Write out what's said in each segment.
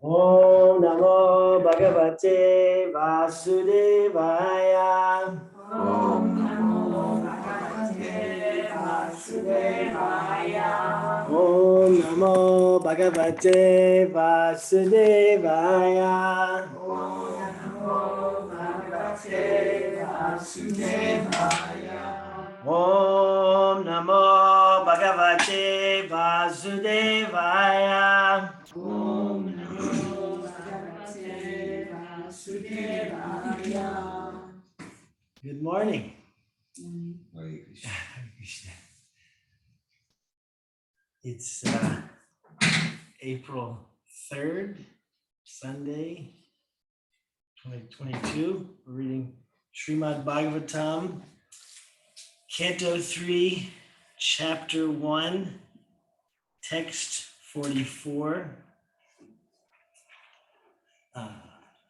Om Namo Bhagavate Vasudevaya. Om Namo Bhagavate Vasudevaya. Om Namo Bhagavate Vasudevaya. Om Namo Bhagavate Vasudevaya. Om Namo Bhagavate Vasudevaya. Om Namo Bhagavate Vasudevaya. Good morning. Hare Krishna. Hare Krishna. It's April 3rd, Sunday, 2022. We're reading Srimad Bhagavatam, Canto 3, Chapter 1, Text 44.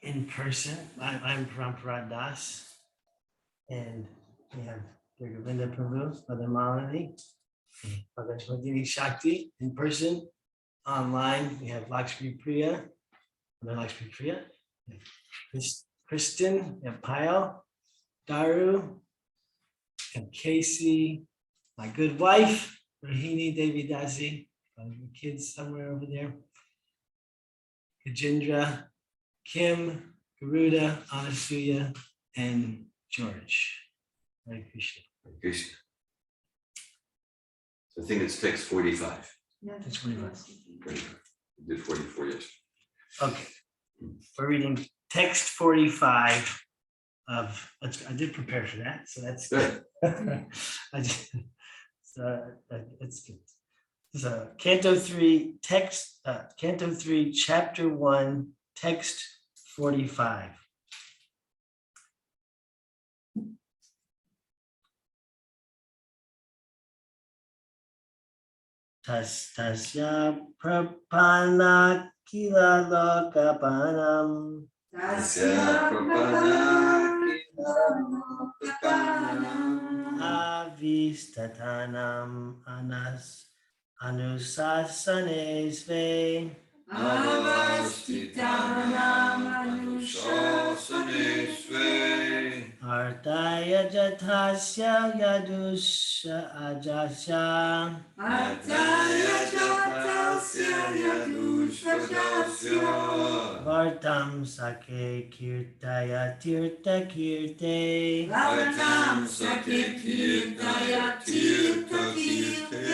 In person, I'm Parampara Das, and we have Govinda Prabhu, Mother Malini, Mother Madini Shakti. In person, online, we have Lakshmi Priya, Mother Lakshmi Priya, Kristen, we have Payal, Daru, and Casey, my good wife, Rohini Devi Dasi, the kids somewhere over there, Gajendra, Kim, Garuda, Anasuya, and George. Hare Krishna. Hare Krishna. So I think it's text 45. Yeah, that's 45. 45. We did 44 yesterday. Okay. We're reading text 45 of, I did prepare for that, so that's good. That's good. So Canto 3, text, Canto 3, Chapter 1, text 45. Tasya prapana kila lokapanam. Tasya prapana kila lokapanam. Avistatanam anusasane sve. Avastitanam anushasane sve. Artaya jatasya yadusha ajasya. Artaya jatasya yadushvajasya. Vartam sake kirtaya tirta kirte. Vartam sake kirtaya tirta kirte.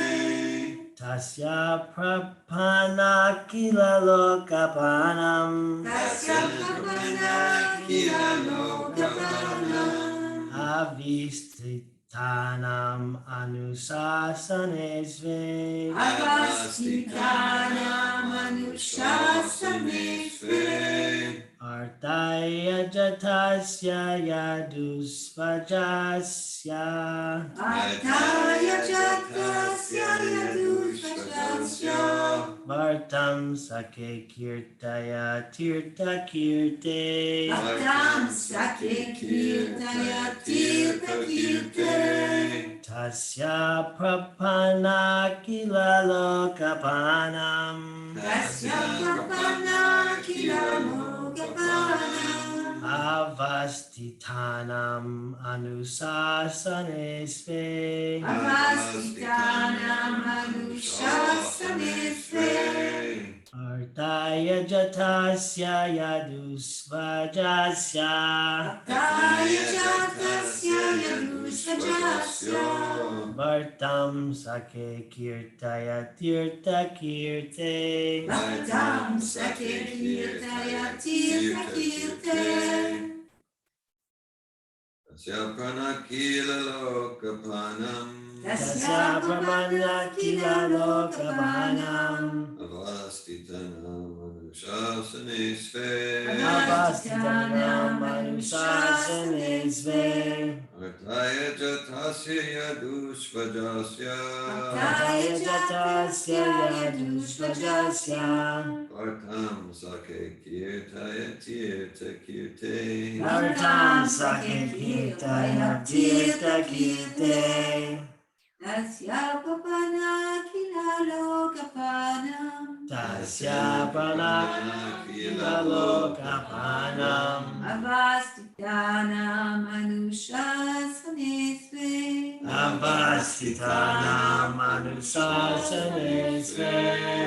Tasya prapana kila lokapanam. Tasya prapana kila lokapanam. Avistitanam anusasane sve. Avastitanam anushasane sve. Artaya jatasya yadusvajasya. Artaya jatasya yadushvajasya. Vartam sake kirtaya tirta kirte. Vartam sake kirtaya tirta kirte. Tasya prapana kila lokapanam. Tasya prapana kila lokapanam. Avastitanam anusasane sve. Avastitanam anushasane sve. Artaya jatasya yadusvajasya. Artaya jatasya yadushvajasya. Vartam sake kirtaya tirta kirte. Vartam sake kirtaya tirta kirte. Tasya prana kila lokapanam. Tasya prapana kila lokapanam. Avastitanam anushasane sve. Avastitanam anusasane sve. Artaya jatasya yadushvajasya. Artaya jatasya yadusvajasya. Vartam sake kirtaya tirta kirte. Vartam sake kirtaya tirta kirte. Tasya prapana kila lokapanam. Tasya Prana Kila Lokapanam Avastitana Manusha Sanesve Avastitana Manusasane Sve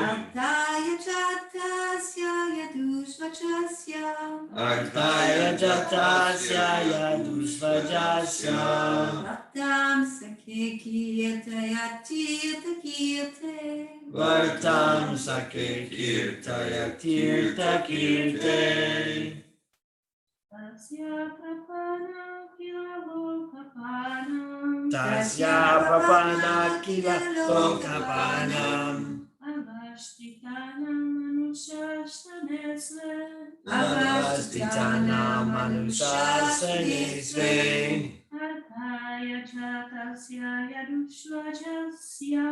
Artaya Jatasya Yadushvachasya Artaya Jatasya Yadushvajasya Bhaktam Sakhe Kirtaya Tirtha Kirte Vartam Sake Kirtaya Tirtha Kirte Tasya Prapana Kila Lokapanam Tasya Prapana Kila Lokapanam Avastitana Manusha Sanesve Avastitana Manusasane Sve Artaya Jatasya Yadushvajasya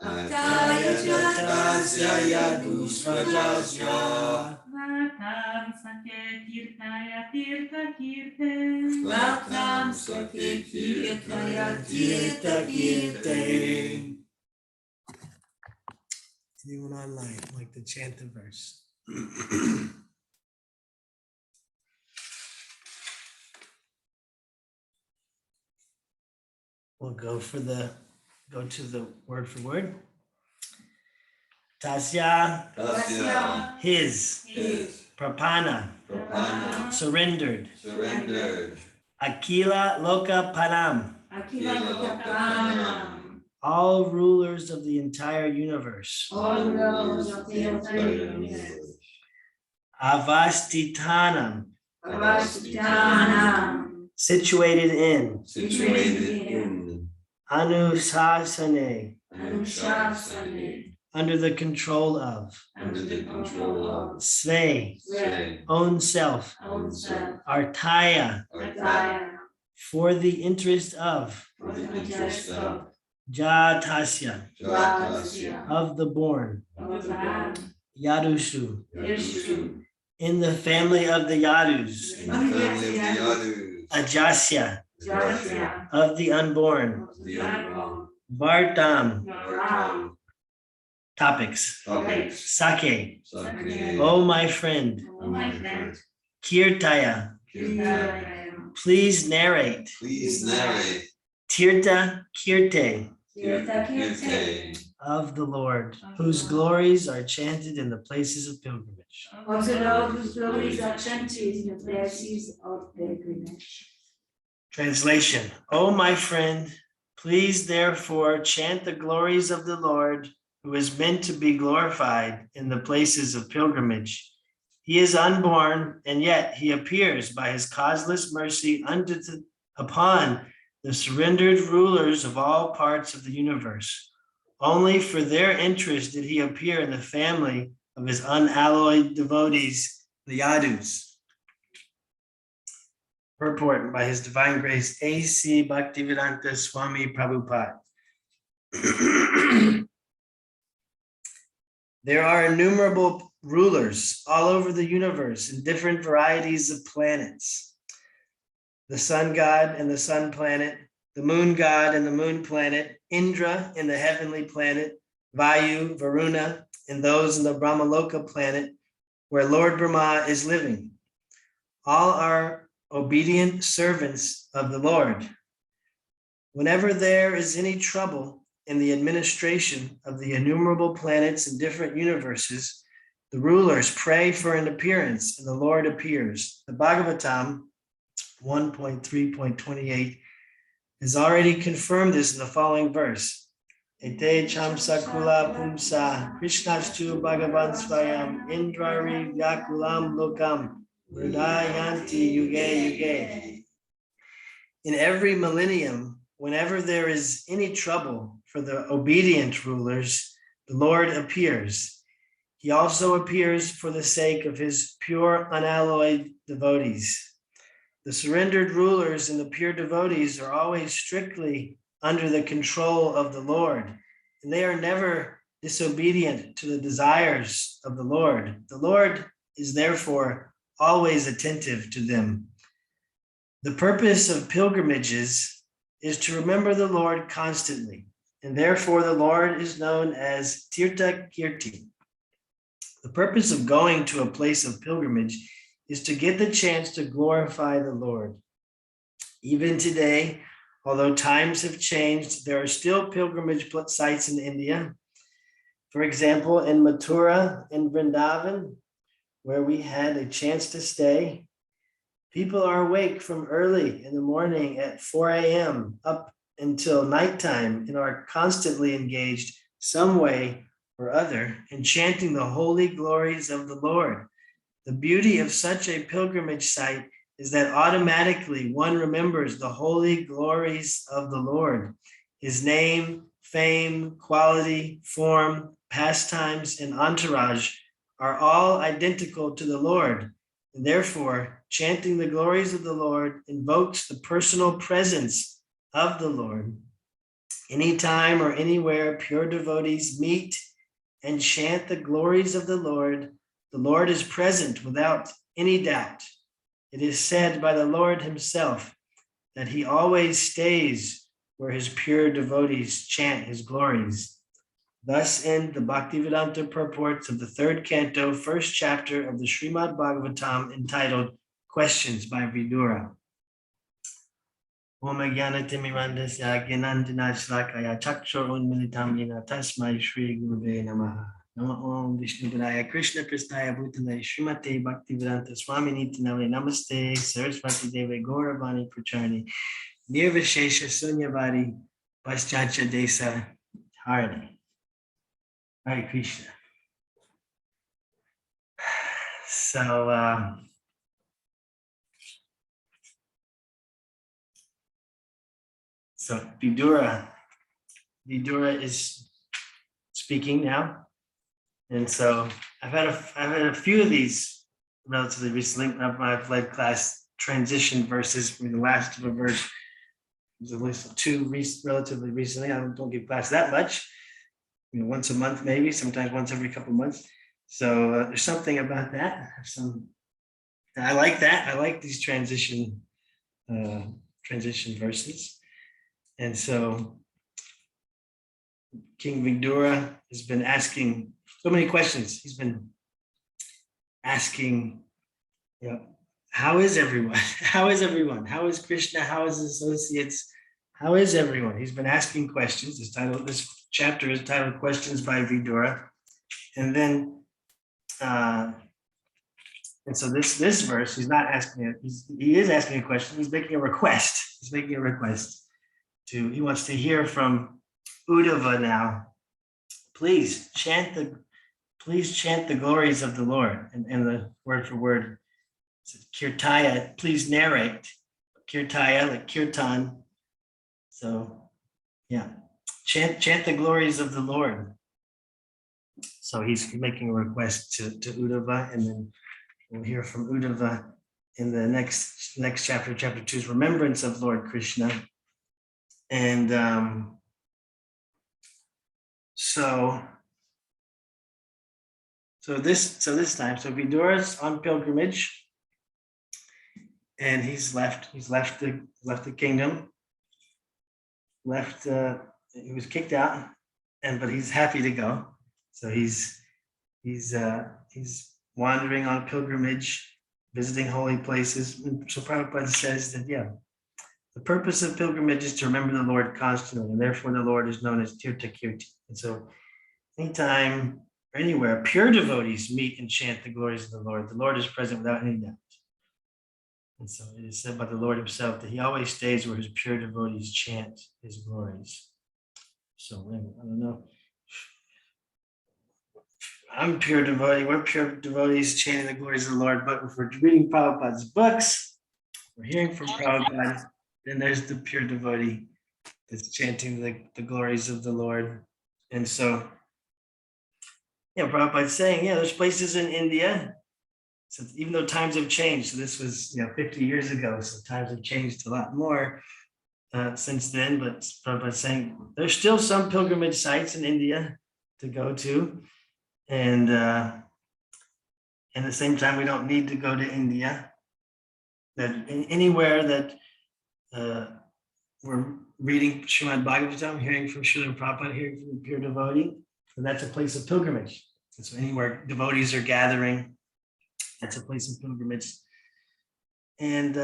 Artaya Jatasya Yadushvajasya Vartam Sakhe Kirtaya Tirtha Kirte Vartam Sakhe Kirtaya Tirtha Kirte. Anyone online like to chant the verse? We'll go to the word for word. Tasya, Tasya his, is Prapana, Prapana surrendered, surrendered. Akila Loka Panam, Kilokapanam. all rulers of the entire universe, All rulers of the entire universe. Avastitanam, Avastitana situated in, Situated in Anusasane, Anushasane. under the control of, Under the control of Sve, Sve. own self, Own self. Artaya, Artaya. for the interest of, For the interest of Jatasya, Jatasya. of the born, Yadushu, Yadushu. in the family of the Yadus, In the family of the Yadus. Ajasya, Ajasya. of the unborn, The unborn. Vartam, Vartam. topics, Topics. Sake, Sakhe. oh my friend, Oh my friend. Kirtaya, Kirtan. please narrate, Please narrate. Tirtha Kirte, Kirtan. of the Lord, whose glories are chanted in the places of pilgrimage. Of the Lord whose glories are chanted in the places of pilgrimage. Translation, oh my friend, please therefore chant the glories of the Lord, who is meant to be glorified in the places of pilgrimage. He is unborn, and yet he appears by his causeless mercy upon the surrendered rulers of all parts of the universe. Only for their interest did he appear in the family of his unalloyed devotees, the Yadus. Purport by His Divine Grace A.C. Bhaktivedanta Swami Prabhupada. There are innumerable rulers all over the universe in different varieties of planets. The sun god and the sun planet, the moon god and the moon planet, Indra and the heavenly planet, Vayu, Varuna, and those in the Brahmaloka planet where Lord Brahma is living. All are obedient servants of the Lord. Whenever there is any trouble in the administration of the innumerable planets in different universes, the rulers pray for an appearance, and the Lord appears. The Bhagavatam 1.3.28 has already confirmed this in the following verse. Ete chamsa kula pumsa Krishnastu Bhagavan Swayam Indrari Vyakulam Lokam Hridayanti Yuge Yuge. In every millennium, whenever there is any trouble for the obedient rulers, the Lord appears. He also appears for the sake of his pure, unalloyed devotees. The surrendered rulers and the pure devotees are always strictly under the control of the Lord, and they are never disobedient to the desires of the Lord. The Lord is therefore always attentive to them. The purpose of pilgrimages is to remember the Lord constantly, and therefore the Lord is known as Tirtha Kirti. The purpose of going to a place of pilgrimage is to get the chance to glorify the Lord. Even today, although times have changed, there are still pilgrimage sites in India. For example, in Mathura and Vrindavan, where we had a chance to stay, people are awake from early in the morning at 4 a.m. up until nighttime and are constantly engaged some way or other in chanting the holy glories of the Lord. The beauty of such a pilgrimage site is that automatically one remembers the holy glories of the Lord. His name, fame, quality, form, pastimes, and entourage are all identical to the Lord. And therefore, chanting the glories of the Lord invokes the personal presence of the Lord. Anytime or anywhere pure devotees meet and chant the glories of the Lord is present without any doubt. It is said by the Lord himself that he always stays where his pure devotees chant his glories. Thus end the Bhaktivedanta purports of the third canto, first chapter of the Srimad Bhagavatam entitled Questions by Vidura. Om Jnanatimirandasya Gnanandina Shlakaya Chakshur Unmilitam Yena Tasmai Shri Guruve Namaha. Namo Om Vishnupadaya Krishna Prasthaya Bhutale Srimate Bhaktivedanta Swami Nitinale Namaste Saraswati Deve Gauravani Pracharni Nirvishesha Sunyavadi Paschatya Desa Harani. Hare Krishna. So Vidura is speaking now, and so I've had a few of these relatively recently. I've led class transition verses. The last of a verse was at least two relatively recently. I don't give class that much, once a month maybe, sometimes once every couple of months. So there's something about that. I like that. I like these transition verses. And so King Vidura has been asking so many questions. He's been asking, how is everyone? How is everyone? How is Krishna? How is his associates? How is everyone? He's been asking questions. This chapter is titled Questions by Vidura. And then, and so this verse, he's not asking it. He is asking a question. He's making a request. He's making a request. He wants to hear from Uddhava now. Please chant the glories of the Lord. And the word for word, kirtaya, please narrate. Kirtaya, like kirtan. So yeah, chant the glories of the Lord. So he's making a request to Uddhava, and then we'll hear from Uddhava in the next chapter, chapter 2's remembrance of Lord Krishna. And so this time, Vidura's on pilgrimage, and he's left the kingdom, he was kicked out, but he's happy to go. So he's wandering on pilgrimage, visiting holy places. And so Prabhupada says that, the purpose of pilgrimage is to remember the Lord constantly, and therefore the Lord is known as Tirtha Kirti. And so anytime or anywhere pure devotees meet and chant the glories of the Lord is present without any doubt. And so it is said by the Lord himself that he always stays where his pure devotees chant his glories. So I don't know. I'm a pure devotee. We're pure devotees chanting the glories of the Lord. But if we're reading Prabhupada's books, we're hearing from Prabhupada, then there's the pure devotee that's chanting the glories of the Lord. And so, Prabhupada's saying, there's places in India. So even though times have changed, so this was 50 years ago, so times have changed a lot more since then. But Prabhupada's saying there's still some pilgrimage sites in India to go to. And at the same time, we don't need to go to India. That anywhere that we're reading Srimad Bhagavatam, hearing from Srila Prabhupada, hearing from the pure devotee, and that's a place of pilgrimage. So anywhere devotees are gathering, that's a place of pilgrimage. And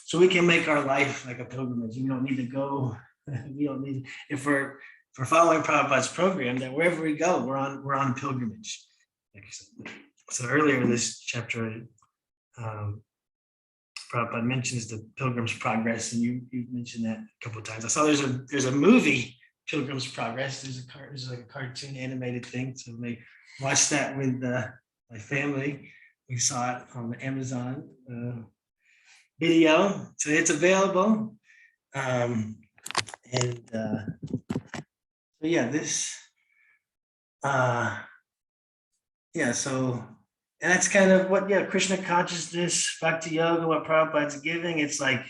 so we can make our life like a pilgrimage. We don't need to go. We don't need, if we're following Prabhupada's program, that wherever we go, we're on pilgrimage. So earlier in this chapter, Prabhupada mentions the Pilgrim's Progress, and you mentioned that a couple of times. I saw there's a movie, Pilgrim's Progress. There's like a cartoon animated thing. So we watched that with my family. We saw it on the Amazon video, so it's available. So yeah, this, so, and that's kind of what, Krishna consciousness, Bhakti Yoga, what Prabhupada's giving. It's like,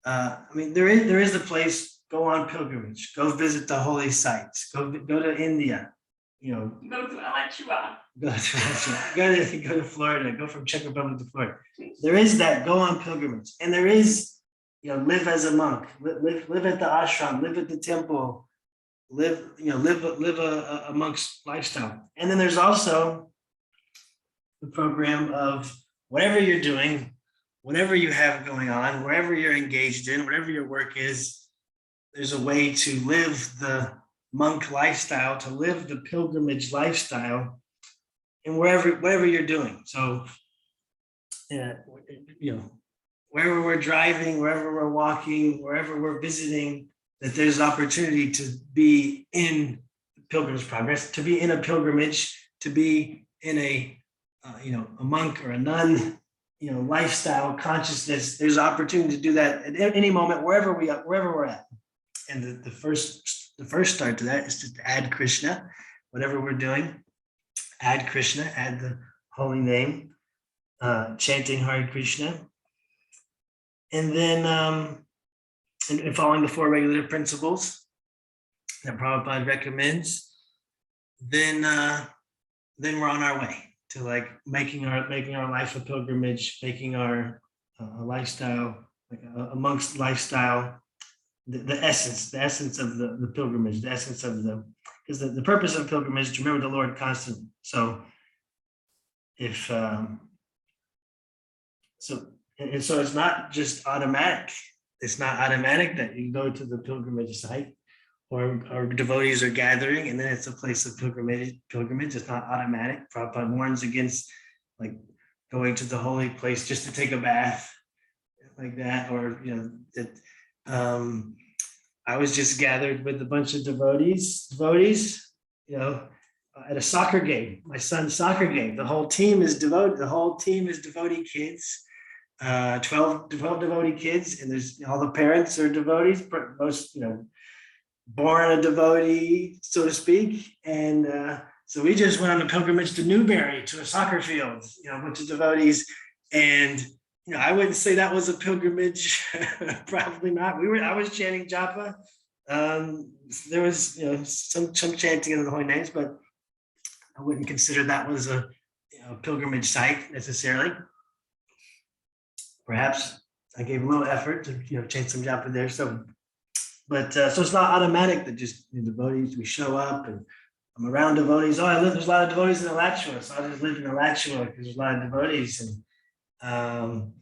there is the place, go on pilgrimage, go visit the holy sites, go to India, Go to Alachua. go to Florida, go from Czech Republic to Florida. There is that, go on pilgrimage. And there is, live as a monk, live at the ashram, live at the temple, live a monk's lifestyle. And then there's also the program of whatever you're doing, whatever you have going on, wherever you're engaged in, whatever your work is, there's a way to live the monk lifestyle, to live the pilgrimage lifestyle, and whatever you're doing. So, wherever we're driving, wherever we're walking, wherever we're visiting, that there's opportunity to be in Pilgrim's Progress, to be in a pilgrimage, to be in a monk or a nun, lifestyle consciousness. There's opportunity to do that at any moment, wherever we're at. And the first start to that is just to add Krishna, whatever we're doing, add Krishna, add the holy name, chanting Hare Krishna. And then and following the 4 regulative principles that Prabhupada recommends, then we're on our way to like making our life a pilgrimage, making our a lifestyle, like a monk's lifestyle, the essence of the pilgrimage, the essence of because the purpose of pilgrimage is to remember the Lord constantly. So if so it's not just automatic. It's not automatic that you go to the pilgrimage site or devotees are gathering and then it's a place of pilgrimage. It's not automatic. Prabhupada warns against like going to the holy place just to take a bath like that, or I was just gathered with a bunch of devotees, at a soccer game, my son's soccer game. The whole team is devotee kids. 12 devotee kids, and there's all the parents are devotees, most born a devotee, so to speak. And so we just went on a pilgrimage to Newberry, to a soccer field, a bunch of devotees. And I wouldn't say that was a pilgrimage. Probably not. I was chanting japa. There was some chanting of the holy names, but I wouldn't consider that was a pilgrimage site necessarily. Perhaps I gave a little effort to chant some japa there. So it's not automatic that just devotees, we show up and I'm around devotees. There's a lot of devotees in Alachua, so I just live in Alachua because there's a lot of devotees, and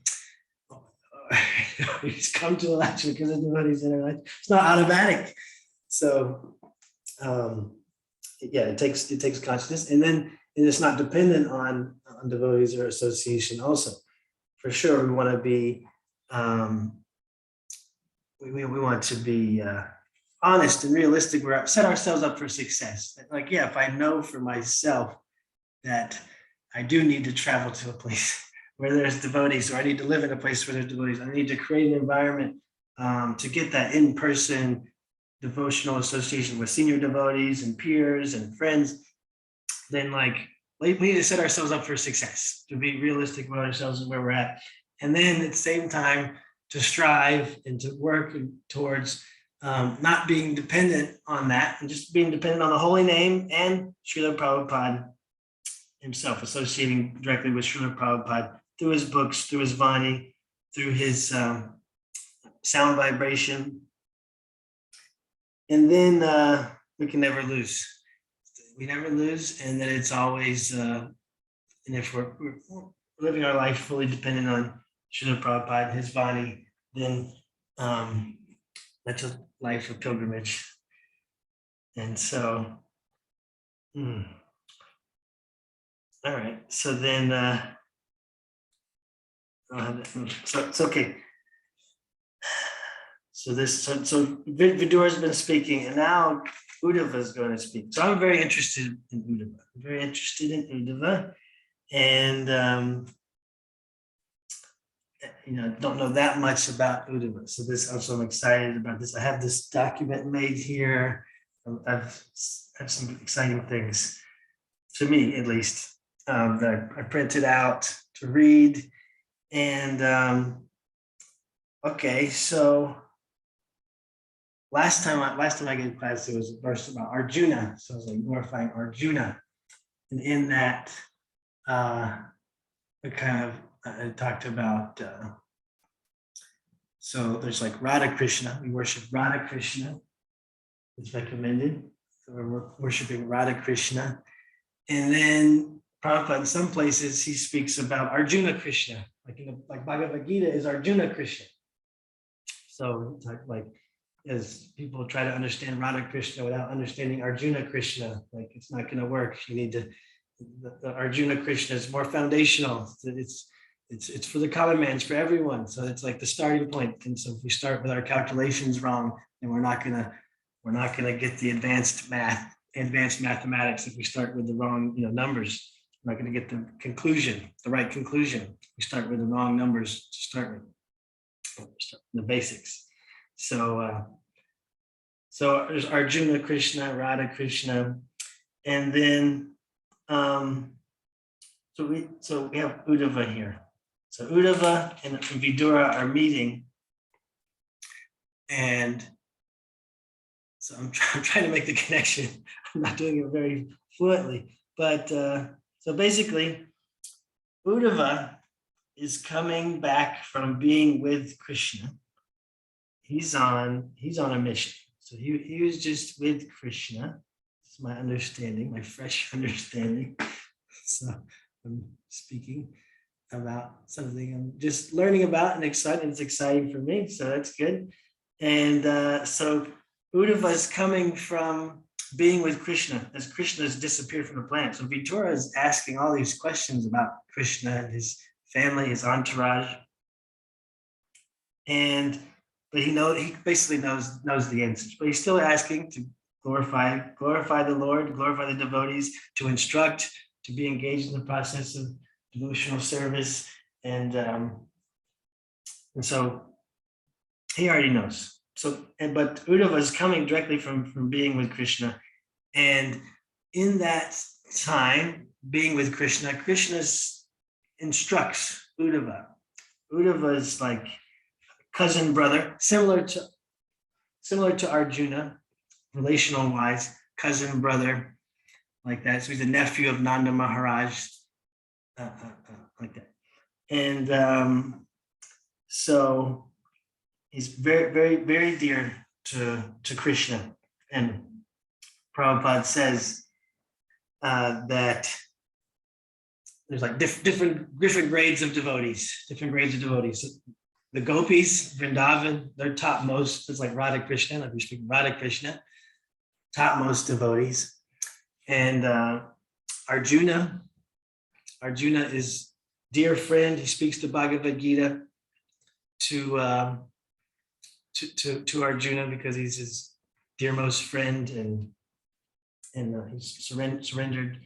we just come to Alachua because there's devotees in Alachua. It's not automatic. So it takes consciousness, and then it's not dependent on devotees or association also. For sure, we want to be we want to be honest and realistic. We set ourselves up for success. Like, if I know for myself that I do need to travel to a place where there's devotees, or I need to live in a place where there's devotees, I need to create an environment to get that in-person devotional association with senior devotees and peers and friends, then we need to set ourselves up for success, to be realistic about ourselves and where we're at. And then at the same time, to strive and to work towards not being dependent on that, and just being dependent on the holy name and Srila Prabhupada himself, associating directly with Srila Prabhupada through his books, through his Vani, through his sound vibration. And then we can never lose. we never lose, and that it's always, and if we're living our life fully dependent on Srila Prabhupada and his Vani, then that's a life of pilgrimage. And so, all right. So then, so it's okay. So Vidura's been speaking, and now Uddhava is going to speak. So I'm very interested in Uddhava. I'm very interested in Uddhava, and don't know that much about Uddhava. So I'm excited about this. I have this document made here. I've some exciting things, to me at least, that I printed out to read. And okay, so last time I gave class, there was a verse about Arjuna. So I was like glorifying Arjuna, and in that, I talked about. So there's like Radha Krishna. We worship Radha Krishna. It's recommended. So we're worshiping Radha Krishna. And then Prabhupada, in some places, he speaks about Arjuna Krishna. Like Bhagavad-Gita is Arjuna Krishna. So like as people try to understand Radha Krishna without understanding Arjuna Krishna, like it's not going to work. You need to, the Arjuna Krishna is more foundational. It's for the common man, it's for everyone. So it's like the starting point. And so if we start with our calculations wrong, then we're not gonna get the advanced mathematics if we start with the wrong numbers. We're not gonna get the right conclusion. We start with the wrong numbers to start with. The basics. So there's Arjuna Krishna, Radha Krishna, and then so we have Uddhava here. So Uddhava and Vidura are meeting, and so I'm trying to make the connection. I'm not doing it very fluently, but so basically, Uddhava is coming back from being with Krishna. He's on a mission. So he was just with Krishna. It's my understanding, my fresh understanding. So I'm speaking about something I'm just learning about and excited. It's exciting for me, so that's good. And so Uddhava is coming from being with Krishna as Krishna has disappeared from the planet. So Vidura is asking all these questions about Krishna and his family, his entourage, but he basically knows the answers. But he's still asking to glorify the Lord, glorify the devotees, to instruct, to be engaged in the process of devotional service, and so he already knows. But Uddhava is coming directly from being with Krishna, and in that time, being with Krishna, Krishna instructs Uddhava. Uddhava is like cousin brother, similar to Arjuna, relational wise, cousin brother, like that. So he's a nephew of Nanda Maharaj. Like that, and so he's very, very, very dear to Krishna. And Prabhupada says that there's like different grades of devotees. The gopis, Vrindavan, they're topmost. It's like Radha Krishna. Like we speak Radha Krishna, topmost devotees, and Arjuna is dear friend. He speaks the Bhagavad-Gita to Arjuna because he's his dearmost friend, and he's surrendered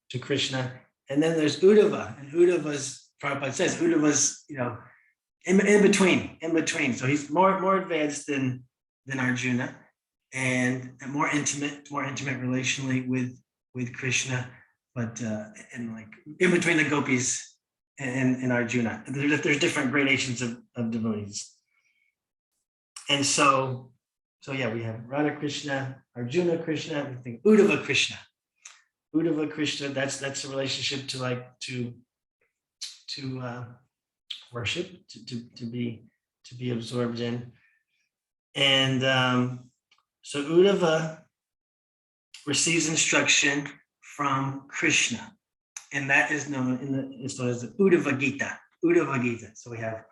to Krishna. And then there's Uddhava, and Prabhupada says Uddhava's in between. So he's more advanced than Arjuna, and more intimate relationally with Krishna. But and like in between the gopis and Arjuna, there's different gradations of devotees. And so yeah, we have Radha Krishna, Arjuna Krishna, we think Uddhava Krishna. That's a relationship to worship, to be absorbed in. And so Uddhava receives instruction from Krishna. And that is known as the Uddhava-Gita. Uddhava-Gita. So we have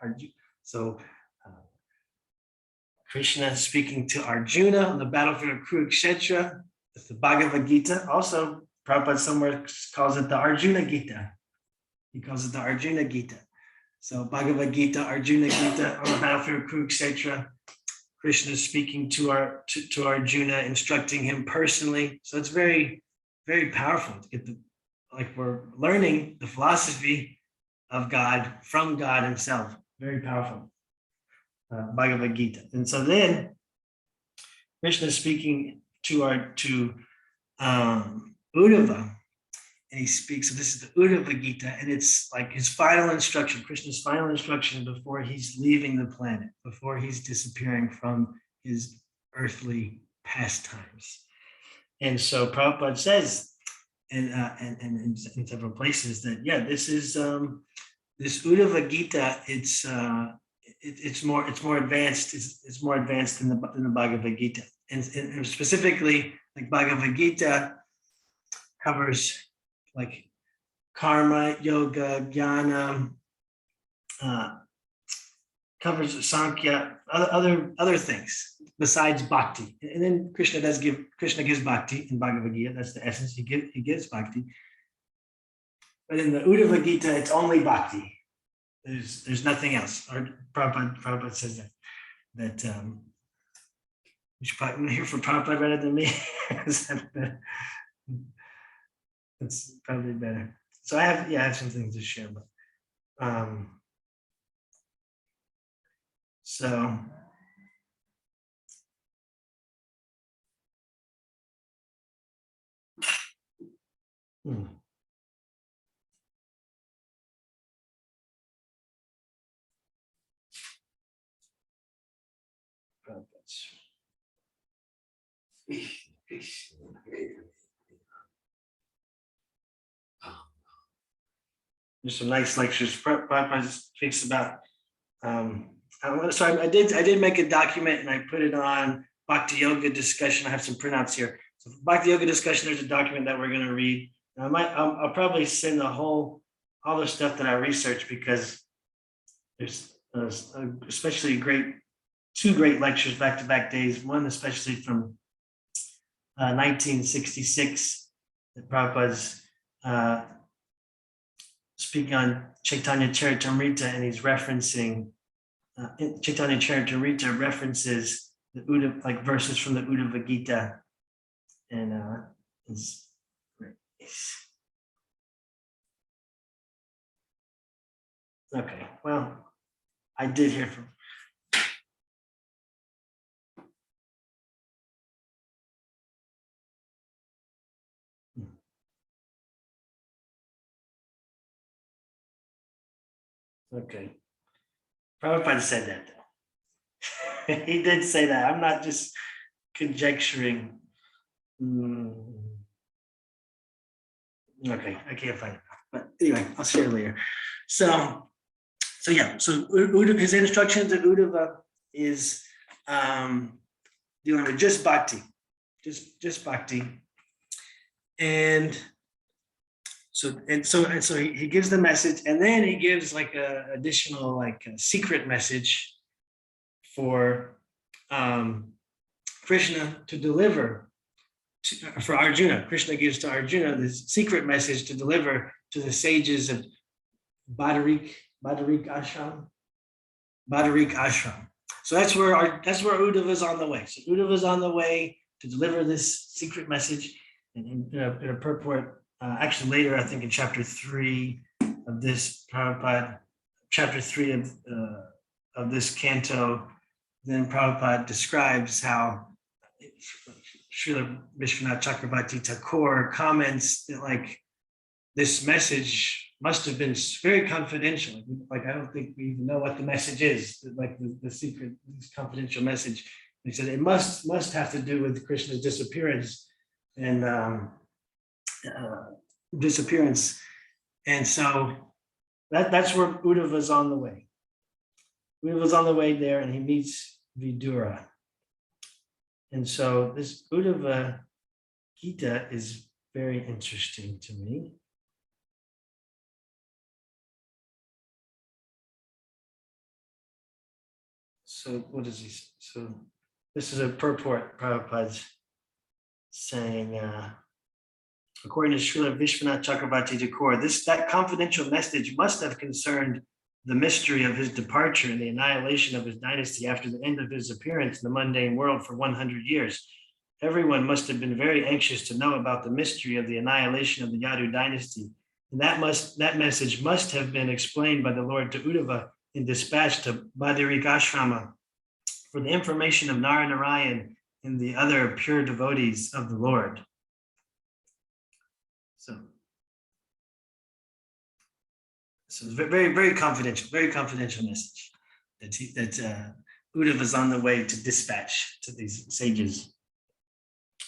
Krishna speaking to Arjuna on the battlefield of Kurukshetra. It's the Bhagavad Gita. Also, Prabhupada somewhere calls it the Arjuna Gita. He calls it the Arjuna Gita. So Bhagavad Gita, Arjuna Gita, on the battlefield of Kurukshetra. Krishna is speaking to Arjuna, instructing him personally. So it's very, very powerful to get we're learning the philosophy of God from God himself. Very powerful. Bhagavad Gita. And so then Krishna is speaking to Uddhava, and he speaks. So this is the Uddhava-Gita, and it's like his final instruction, Krishna's final instruction before he's leaving the planet, before he's disappearing from his earthly pastimes. And so Prabhupada says, and in several places, that this is this Uddhava-Gita. It's more advanced. It's more advanced than the Bhagavad Gita, and specifically, like Bhagavad Gita covers like karma, yoga, jnana, covers Sankhya, other things besides bhakti. And then Krishna gives bhakti in Bhagavad Gita. That's the essence. He gives bhakti. But in the Uddhava-Gita, it's only bhakti. There's nothing else. Or Prabhupada says that you should probably hear from Prabhupada better than me. That's probably better. So I have some things to share, but so there's some nice lectures. Prabhupada speaks about. I did make a document and I put it on Bhakti Yoga discussion. I have some printouts here. So for Bhakti Yoga discussion, there's a document that we're going to read. I'll probably send all the stuff that I researched, because there's especially two great lectures back-to-back days. One especially from 1966 that Prabhupada's speaking on Chaitanya Charitamrita, and he's referencing Chaitanya Charitamrita references the like verses from the Uddhava-Gita, and is great. Okay, well, I did hear from. Okay. Prabhupada said that though. He did say that. I'm not just conjecturing. Okay, I can't find it. But anyway, I'll share it later. So his instruction to Uddhava is dealing with just bhakti. Just bhakti. And so he gives the message, and then he gives like a additional like a secret message for Krishna to deliver for Arjuna. Krishna gives to Arjuna this secret message to deliver to the sages of Badarik Ashram. So that's where Uddhava is on the way. So Uddhava is on the way to deliver this secret message, and in a purport. Actually, later, I think in chapter 3 of this Prabhupada, chapter 3 of this canto, then Prabhupada describes how Srila Vishwanath Chakrabarti Thakur comments that like this message must have been very confidential. Like I don't think we even know what the message is. Like the secret, this confidential message. And he said it must have to do with Krishna's disappearance and. Disappearance, and so that's where Uddhava's on the way. Uddhava's on the way there, and he meets Vidura. And so this Uddhava-Gita is very interesting to me. So what is he? So this is a purport Prabhupada's saying, according to Srila Vishwanath Chakravarti Thakur, that confidential message must have concerned the mystery of his departure and the annihilation of his dynasty after the end of his appearance in the mundane world for 100 years. Everyone must have been very anxious to know about the mystery of the annihilation of the Yadu dynasty. And that message must have been explained by the Lord to Uddhava in dispatch to Badarik Ashrama for the information of Narayan and the other pure devotees of the Lord. So it's very, very confidential message that Uddhava is on the way to dispatch to these sages.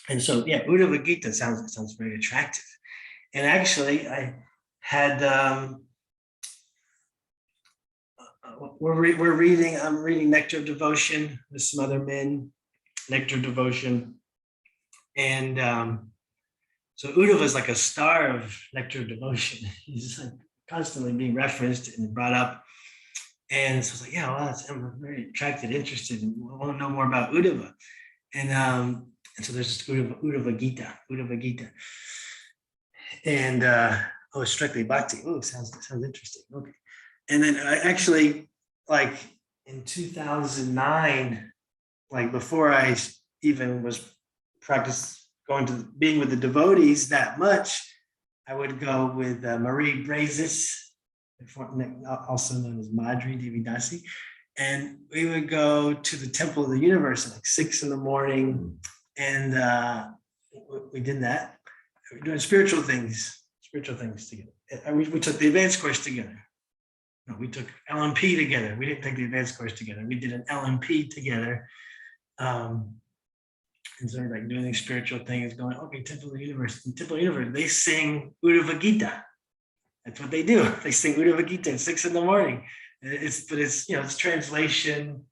And so, yeah, Uddhava-Gita sounds very attractive. And actually, I had I'm reading Nectar of Devotion with some other men, Nectar of Devotion, and so Uddhava is like a star of Nectar of Devotion. He's like constantly being referenced and brought up. And so I was like, yeah, well, I'm very attracted, interested, and I want to know more about Uddhava. And so there's this Uddhava-Gita. And it's strictly bhakti. Oh, sounds interesting. Okay. And then I actually, like in 2009, like before I even was being with the devotees that much, I would go with Marie Brazis, also known as Madhuri Devi Dasi, and we would go to the Temple of the Universe at like 6 a.m, and we did that. We were doing spiritual things together. We took the advanced course together. No, we took LMP together. We didn't take the advanced course together. We did an LMP together. And so like doing these spiritual things, going, okay, Temple of the Universe. In Temple of the Universe, they sing Uddhava-Gita. That's what they do. They sing Uddhava-Gita at 6 a.m. It's translation.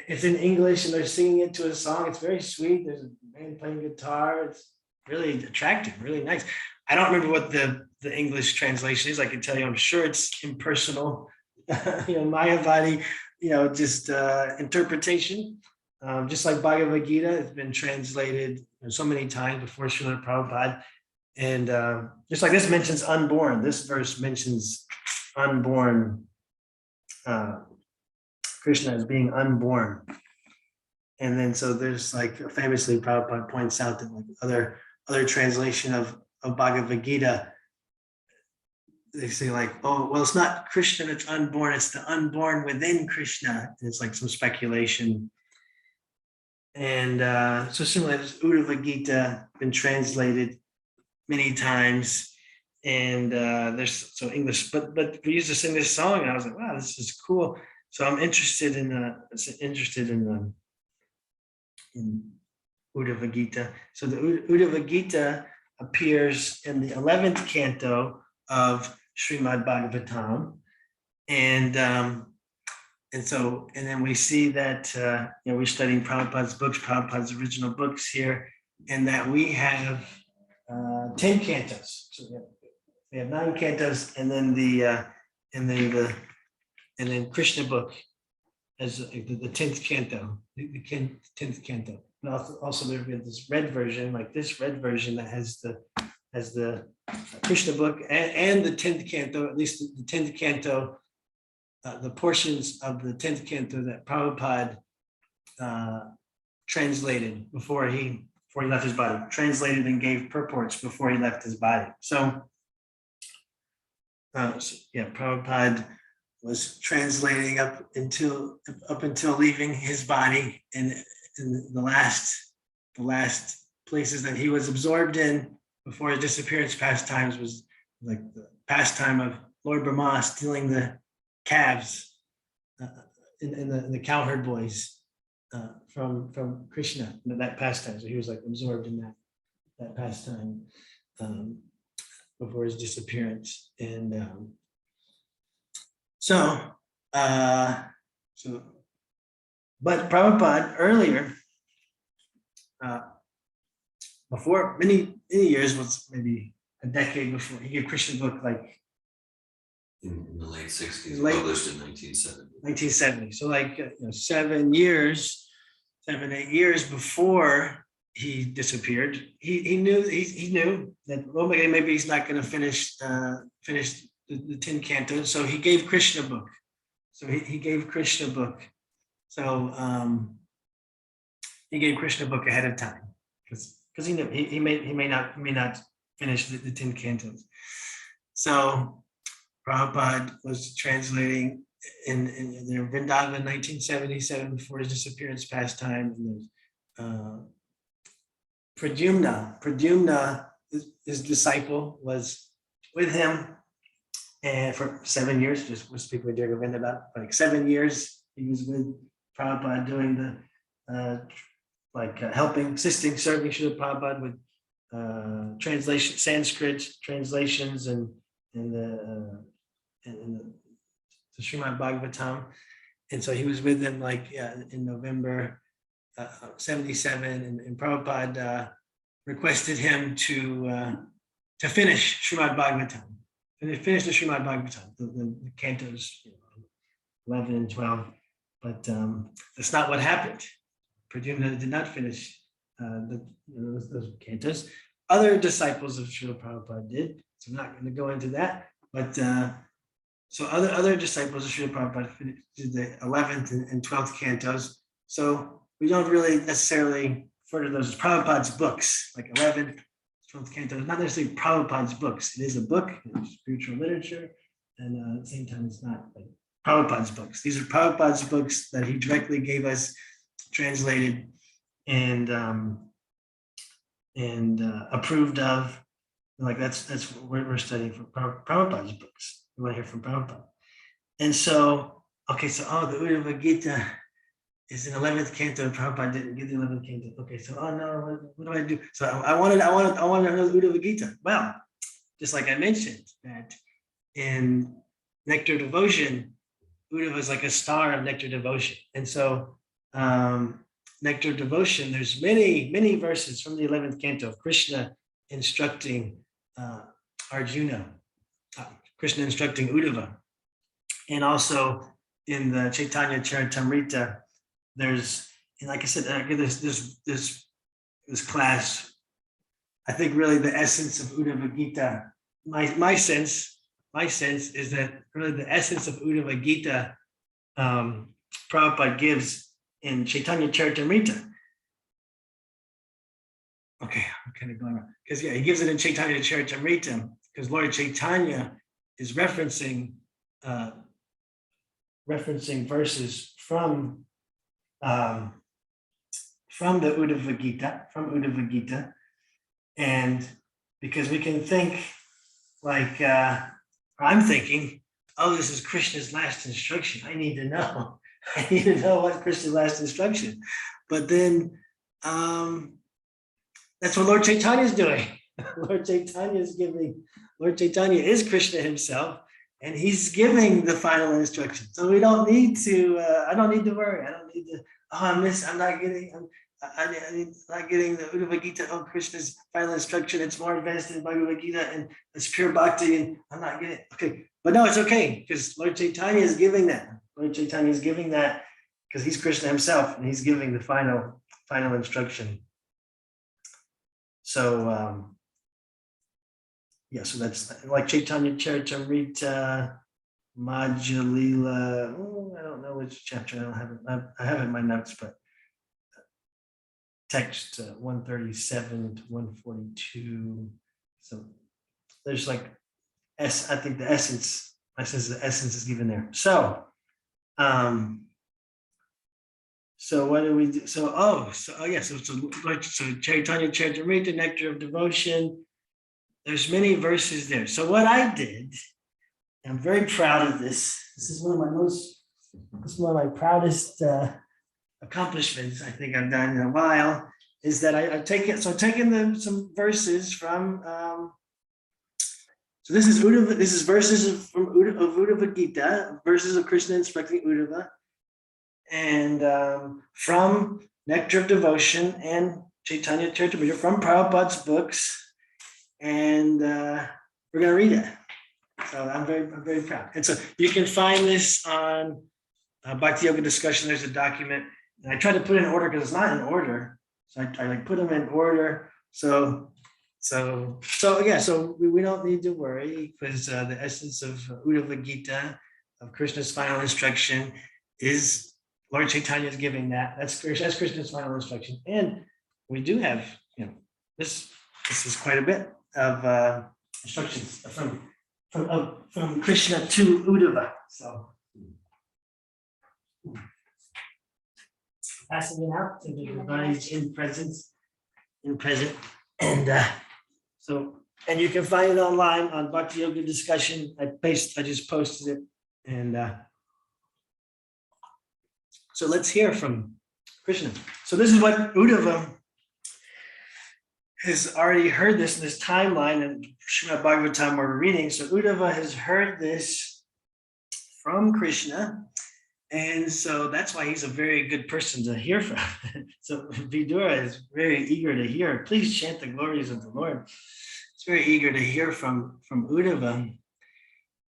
It's in English and they're singing it to a song. It's very sweet. There's a man playing guitar. It's really attractive, really nice. I don't remember what the English translation is. I can tell you, I'm sure it's impersonal, Mayavadi, just interpretation. Just like Bhagavad Gita, it's been translated so many times before Srila Prabhupada. And just like this mentions unborn, this verse mentions unborn, Krishna as being unborn. And then so there's like famously Prabhupada points out that like other translation of Bhagavad Gita, they say like, oh, well, it's not Krishna that's unborn, it's the unborn within Krishna. And it's like some speculation. And so similarly, this Uddhava-Gita been translated many times, and there's so English, but we used to sing this song, and I was like, wow, this is cool. So I'm interested in Uddhava-Gita. So the Uddhava-Gita appears in the 11th canto of Srimad Bhagavatam, and then we see that we're studying Prabhupada's books, Prabhupada's original books here, and that we have 10 cantos. So we have 9 cantos, and then Krishna book as the 10th canto, the 10th canto. And also there's this red version, like this red version that has the Krishna book and the 10th canto, at least the 10th canto. The portions of the 10th canto that Prabhupada translated before he left his body, translated and gave purports before he left his body. So Prabhupada was translating up until leaving his body, and in the last places that he was absorbed in before his disappearance pastimes was like the pastime of Lord Brahma stealing the calves in the cowherd boys from Krishna, that pastime. So he was like absorbed in that pastime before his disappearance. And but Prabhupada earlier, before, many years, was maybe a decade before. He gave Krishna book like In the late 60s, Late- published in 1970. 1970. So like 7 years, 8 years before he disappeared, he knew that maybe he's not going to finish the 10 cantos. So he gave Krishna book. So he gave Krishna book. So he gave Krishna book ahead of time because he knew he may not finish the 10 cantos. So Prabhupada was translating in Vrindavan in 1977 before his disappearance pastime. And Pradyumna, his disciple, was with him and for 7 years, just we're speaking with Uddhava-Gita about like 7 years. He was with Prabhupada doing the helping, assisting, serving Srila Prabhupada with translation, Sanskrit translations and the Srimad Bhagavatam. And so he was with them in November 77, and Prabhupada requested him to finish Srimad Bhagavatam. And they finished the Srimad Bhagavatam, the cantos 11 and 12. But that's not what happened. Pradyumna did not finish those cantos. Other disciples of Srila Prabhupada did. So I'm not going to go into that. But so other disciples of Srila Prabhupada did the 11th and 12th cantos. So we don't really necessarily refer to those as Prabhupada's books, like 11th, 12th cantos, not necessarily Prabhupada's books. It is a book, spiritual literature, and at the same time, it's not like Prabhupada's books. These are Prabhupada's books that he directly gave us, translated and approved of. Like that's what we're studying for Prabhupada's books. We want to hear from Prabhupada. And so, okay, so the Uddhava-Gita is in 11th canto. Prabhupada didn't give the 11th canto. Okay, so no, what do I do? So I wanted to know the Uddhava-Gita. Well, just like I mentioned that in Nectar Devotion, Uddhava is like a star of Nectar Devotion. And so Nectar Devotion, there's many verses from the 11th canto of Krishna instructing Arjuna, Krishna instructing Uddhava. And also in the Chaitanya Charitamrita, there's, and like I said, I give this class, I think really the essence of Uddhava-Gita, my sense is that really the essence of Uddhava-Gita Prabhupada gives in Chaitanya Charitamrita. Okay, I'm kind of going on. Because he gives it in Chaitanya Charitamrita, because Lord Chaitanya is referencing verses from the Uddhava-Gita, and because we can think like, I'm thinking, oh, this is Krishna's last instruction. I need to know what Krishna's last instruction. But then that's what Lord Chaitanya is doing. Lord Chaitanya is Krishna himself, and he's giving the final instruction. So we don't need to, I don't need to worry. I don't need to, I'm not getting the Uddhava-Gita of Krishna's final instruction. It's more advanced than Bhagavad-Gita and it's pure bhakti, and I'm not getting it. Okay, but no, it's okay because Lord Chaitanya is giving that. Lord Chaitanya is giving that because he's Krishna himself, and he's giving the final instruction. So so that's like Chaitanya Charitamrita, Madhya-lila. I don't know which chapter. I don't have it. I have it in my notes, but text 137 to 142. So there's like I think the essence. I says the essence is given there. So so what do we do? So Chaitanya Charitamrita, Nectar of Devotion. There's many verses there. So what I did, I'm very proud of this. This is one of my proudest accomplishments I think I've done in a while, is that I've taken some verses from. So this is verses from Uddhava-Gita, verses of Krishna instructing Uddhava, and from Nectar of Devotion and Chaitanya Charitamrita from Prabhupada's books, and we're going to read it. So I'm very proud. And so you can find this on Bhakti Yoga Discussion. There's a document, and I try to put it in order because it's not in order. So I like put them in order. So yeah. So we don't need to worry because the essence of Uddhava-Gita, of Krishna's final instruction, is Lord Chaitanya is giving that. That's Krishna's final instruction, and we do have this is quite a bit of instructions from Krishna to Uddhava. So passing it out to the divines in present, and and you can find it online on Bhakti Yoga Discussion. I just posted it, and so let's hear from Krishna. So this is what Uddhava has already heard this in this timeline, and Srimad Bhagavatam we're reading. So Uddhava has heard this from Krishna, and so that's why he's a very good person to hear from. So Vidura is very eager to hear. Please chant the glories of the Lord. He's very eager to hear from Uddhava,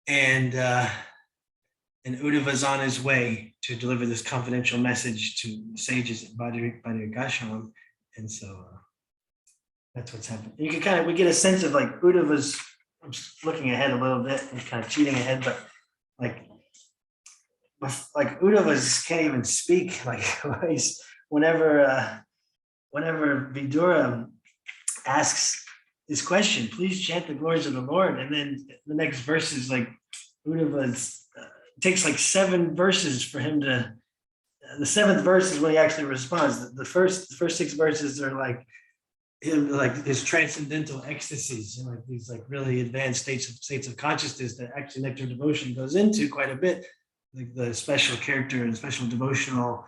and Uddhava is on his way to deliver this confidential message to the sages at Bhadarikashram, and so that's what's happening. You can we get a sense of like Uddhava's. I'm just looking ahead a little bit and kind of cheating ahead, but like Uddhava can't even speak. Like whenever Vidura asks this question, please chant the glories of the Lord, and then the next verse is like Uddhava's. Takes like 7 verses for him to. The 7th verse is when he actually responds. The first 6 verses are like him, like his transcendental ecstasies, and like these like really advanced states of consciousness that actually nectar devotion goes into quite a bit, like the special character and special devotional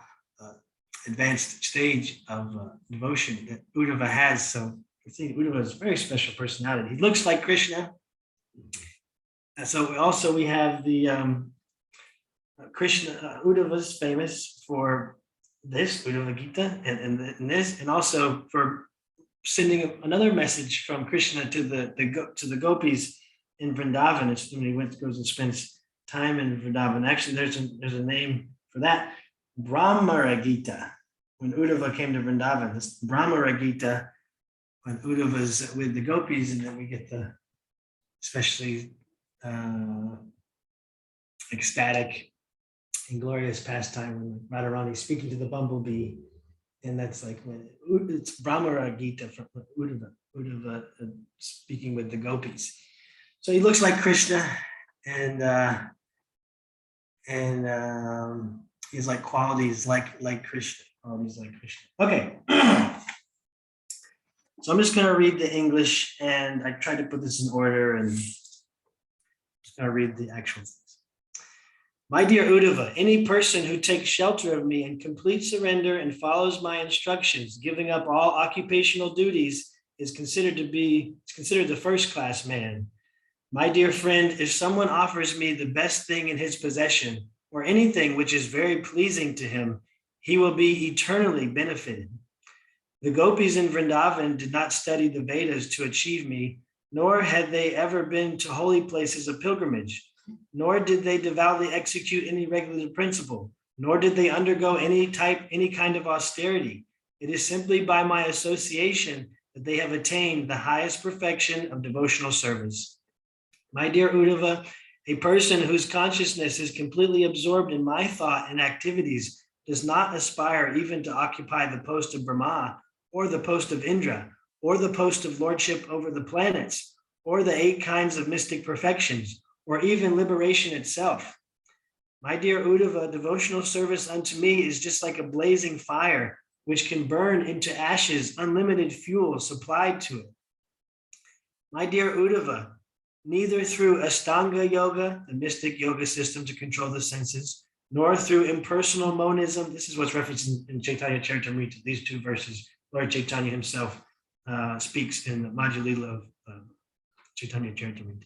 advanced stage of devotion that Uddhava has. So I think Uddhava has a very special personality. He looks like Krishna, and so we have the. Krishna, Uddhava is famous for this, Uddhava-Gita, and this, and also for sending another message from Krishna to the gopis in Vrindavan. It's when he goes and spends time in Vrindavan. Actually, there's a name for that, Brahmara-Gita. When Uddhava came to Vrindavan, this Brahmara-Gita, when Uddhava's with the gopis, and then we get the especially ecstatic and glorious pastime when Radharani is speaking to the bumblebee, and that's like when it's Brahmara Gita from Uddhava speaking with the gopis. So he looks like Krishna, and he's like qualities like Krishna. Qualities like Krishna. Okay, so I'm just going to read the English, and I tried to put this in order, and I'm just going to read the actual things. My dear Uddhava, any person who takes shelter of me in complete surrender and follows my instructions, giving up all occupational duties, is considered the first-class man. My dear friend, if someone offers me the best thing in his possession, or anything which is very pleasing to him, he will be eternally benefited. The gopis in Vrindavan did not study the Vedas to achieve me, nor had they ever been to holy places of pilgrimage. Nor did they devoutly execute any regulative principle, nor did they undergo any kind of austerity. It is simply by my association that they have attained the highest perfection of devotional service. My dear Uddhava, a person whose consciousness is completely absorbed in my thought and activities does not aspire even to occupy the post of Brahma, or the post of Indra, or the post of lordship over the planets, or the 8 kinds of mystic perfections, or even liberation itself. My dear Uddhava, devotional service unto me is just like a blazing fire, which can burn into ashes unlimited fuel supplied to it. My dear Uddhava, neither through Astanga Yoga, the mystic yoga system to control the senses, nor through impersonal monism, this is what's referenced in Chaitanya Charitamrita, these 2 verses, Lord Chaitanya himself speaks in the Madhya Lila of Chaitanya Charitamrita.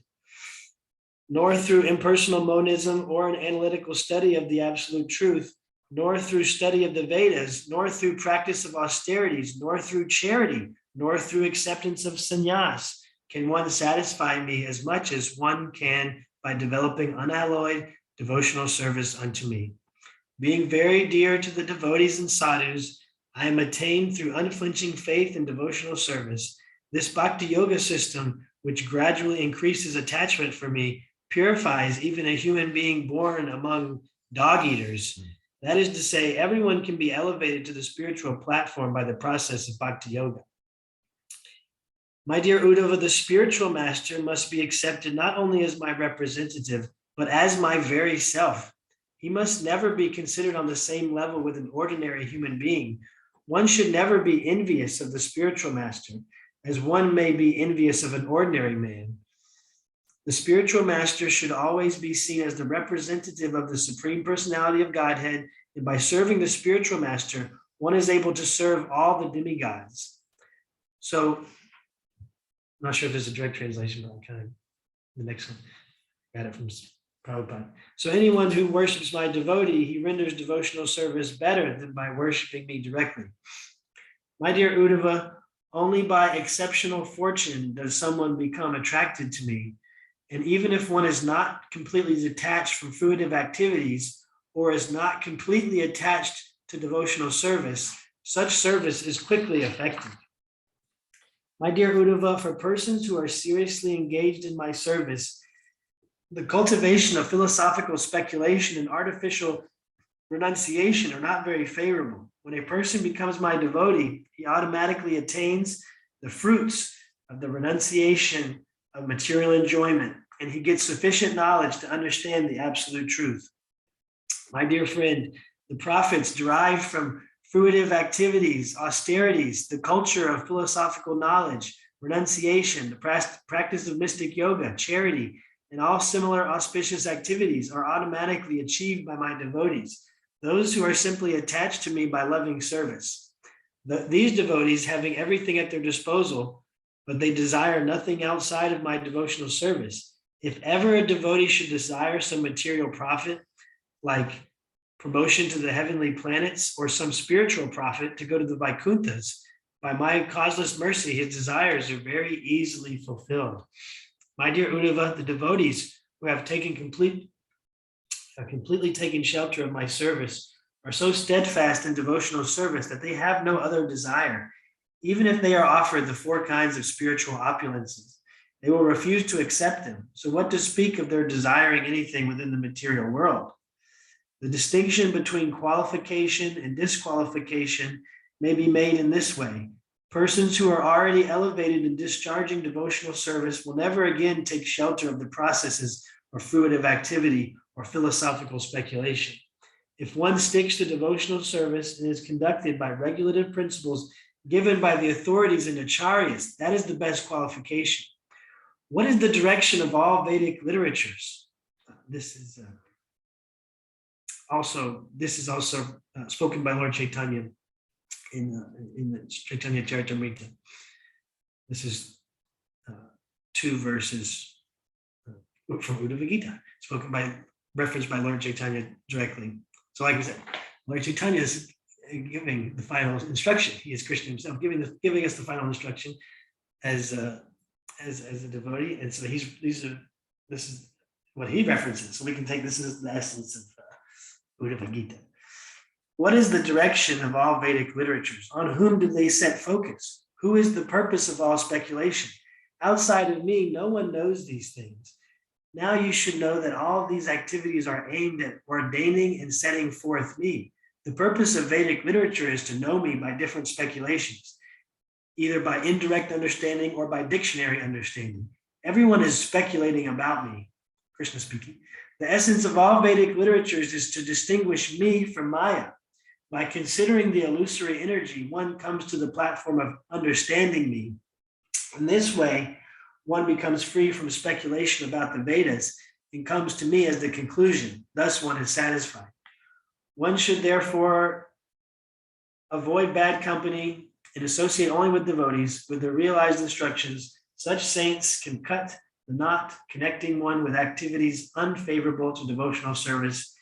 Nor through impersonal monism or an analytical study of the absolute truth nor through study of the Vedas, nor through practice of austerities, nor through charity, nor through acceptance of sannyas can one satisfy me as much as one can by developing unalloyed devotional service unto me. Being very dear to the devotees and sadhus, I am attained through unflinching faith and devotional service. This bhakti yoga system, which gradually increases attachment for me, purifies even a human being born among dog eaters. That is to say, everyone can be elevated to the spiritual platform by the process of bhakti yoga. My dear Uddhava, the spiritual master must be accepted not only as my representative, but as my very self. He must never be considered on the same level with an ordinary human being. One should never be envious of the spiritual master, as one may be envious of an ordinary man. The spiritual master should always be seen as the representative of the Supreme Personality of Godhead, and by serving the spiritual master, one is able to serve all the demigods. So, I'm not sure if there's a direct translation, but I'm kind of the next one. Got it from Prabhupada. So anyone who worships my devotee, he renders devotional service better than by worshiping me directly. My dear Uddhava, only by exceptional fortune does someone become attracted to me. And even if one is not completely detached from fruitive activities or is not completely attached to devotional service, such service is quickly effective. My dear Uddhava, for persons who are seriously engaged in my service, the cultivation of philosophical speculation and artificial renunciation are not very favorable. When a person becomes my devotee, he automatically attains the fruits of the renunciation of material enjoyment, and he gets sufficient knowledge to understand the absolute truth. My dear friend, the prophets derived from fruitive activities, austerities, the culture of philosophical knowledge, renunciation, the practice of mystic yoga, charity, and all similar auspicious activities are automatically achieved by my devotees, those who are simply attached to me by loving service. These devotees, having everything at their disposal, but they desire nothing outside of my devotional service. If ever a devotee should desire some material profit, like promotion to the heavenly planets or some spiritual profit to go to the Vaikunthas, by my causeless mercy, his desires are very easily fulfilled. My dear Uddhava, the devotees who have completely taken shelter of my service are so steadfast in devotional service that they have no other desire. Even if they are offered the 4 kinds of spiritual opulences, they will refuse to accept them. So what to speak of their desiring anything within the material world? The distinction between qualification and disqualification may be made in this way. Persons who are already elevated in discharging devotional service will never again take shelter of the processes of fruitive activity or philosophical speculation. If one sticks to devotional service and is conducted by regulative principles given by the authorities and acharyas, that is the best qualification. What is the direction of all Vedic literatures? This is also spoken by Lord Chaitanya in the Chaitanya Charitamrita. This is 2 verses from Uddhava-Gita, referenced by Lord Chaitanya directly. So like I said, Lord Chaitanya is giving the final instruction. He is Krishna himself, giving us the final instruction as a devotee. And so this is what he references. So we can take this as the essence of Uddhava-Gita. What is the direction of all Vedic literatures? On whom do they set focus? Who is the purpose of all speculation? Outside of me, no one knows these things. Now you should know that all of these activities are aimed at ordaining and setting forth me. The purpose of Vedic literature is to know me by different speculations, either by indirect understanding or by dictionary understanding. Everyone is speculating about me. Krishna speaking. The essence of all Vedic literatures is to distinguish me from Maya. By considering the illusory energy, one comes to the platform of understanding me. In this way, one becomes free from speculation about the Vedas and comes to me as the conclusion. Thus, one is satisfied. One should therefore avoid bad company and associate only with devotees. With the realized instructions, such saints can cut the knot connecting one with activities unfavorable to devotional service.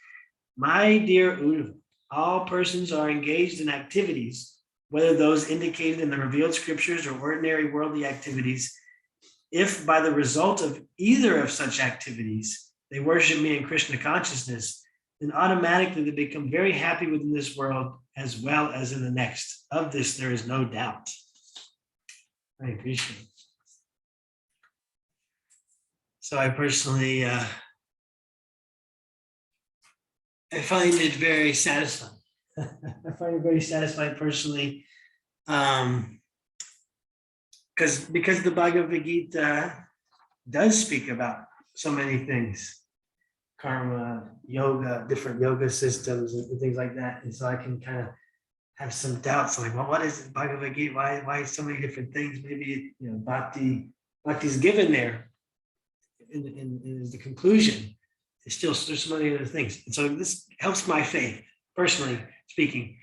My dear Uddhava, all persons are engaged in activities, whether those indicated in the revealed scriptures or ordinary worldly activities, if by the result of either of such activities they worship me in Krishna consciousness, then automatically they become very happy within this world as well as in the next. Of this, there is no doubt. Hare Krishna. So I personally, I find it very satisfying. I find it very satisfying personally, because the Bhagavad Gita does speak about so many things, karma, yoga, different yoga systems and things like that. And so I can kind of have some doubts, like, well, what is Bhagavad Gita? Why so many different things? Maybe, bhakti's given there in the conclusion. There's so many other things. And so this helps my faith, personally speaking.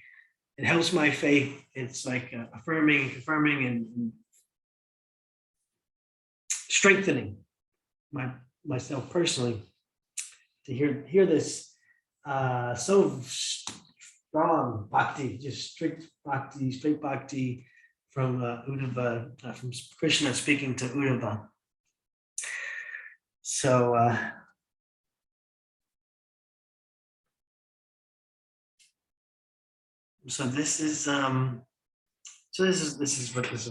It helps my faith. It's like affirming and confirming and strengthening myself personally to hear this so strong bhakti, just straight bhakti from Uddhava, from Krishna speaking to Uddhava. So this is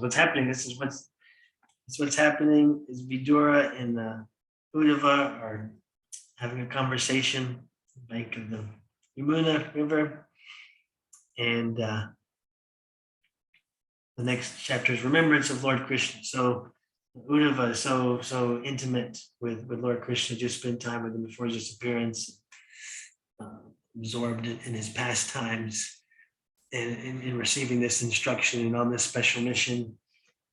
what's happening. This is what's happening. Is Vidura and Uddhava are having a conversation on the bank of the Yamuna River, and the next chapter is remembrance of Lord Krishna. So Uddhava is so intimate with Lord Krishna, just spent time with him before his disappearance, absorbed in his pastimes, and in receiving this instruction and on this special mission.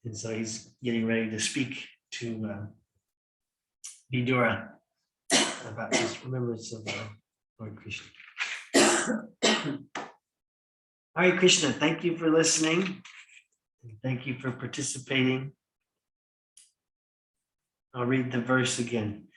And so he's getting ready to speak to Vidura about his remembrance of Lord Krishna. Hare Krishna, thank you for listening. And thank you for participating. I'll read the verse again.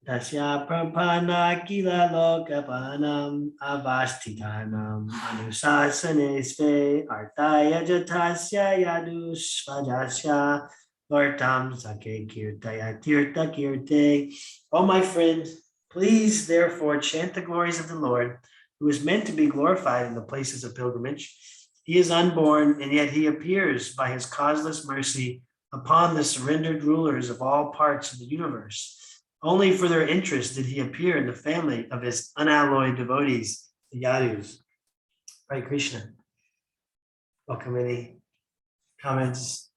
Tasya prampana kila lokapanam avastitanam anusasane sve artaya jatasya yadushvajasya vartam sake kirtaya tirta kirte. Oh, my friend, please therefore chant the glories of the Lord, who is meant to be glorified in the places of pilgrimage. He is unborn, and yet he appears by his causeless mercy upon the surrendered rulers of all parts of the universe. Only for their interest did he appear in the family of his unalloyed devotees, the Yadus. Hare Krishna. Welcome. Any comments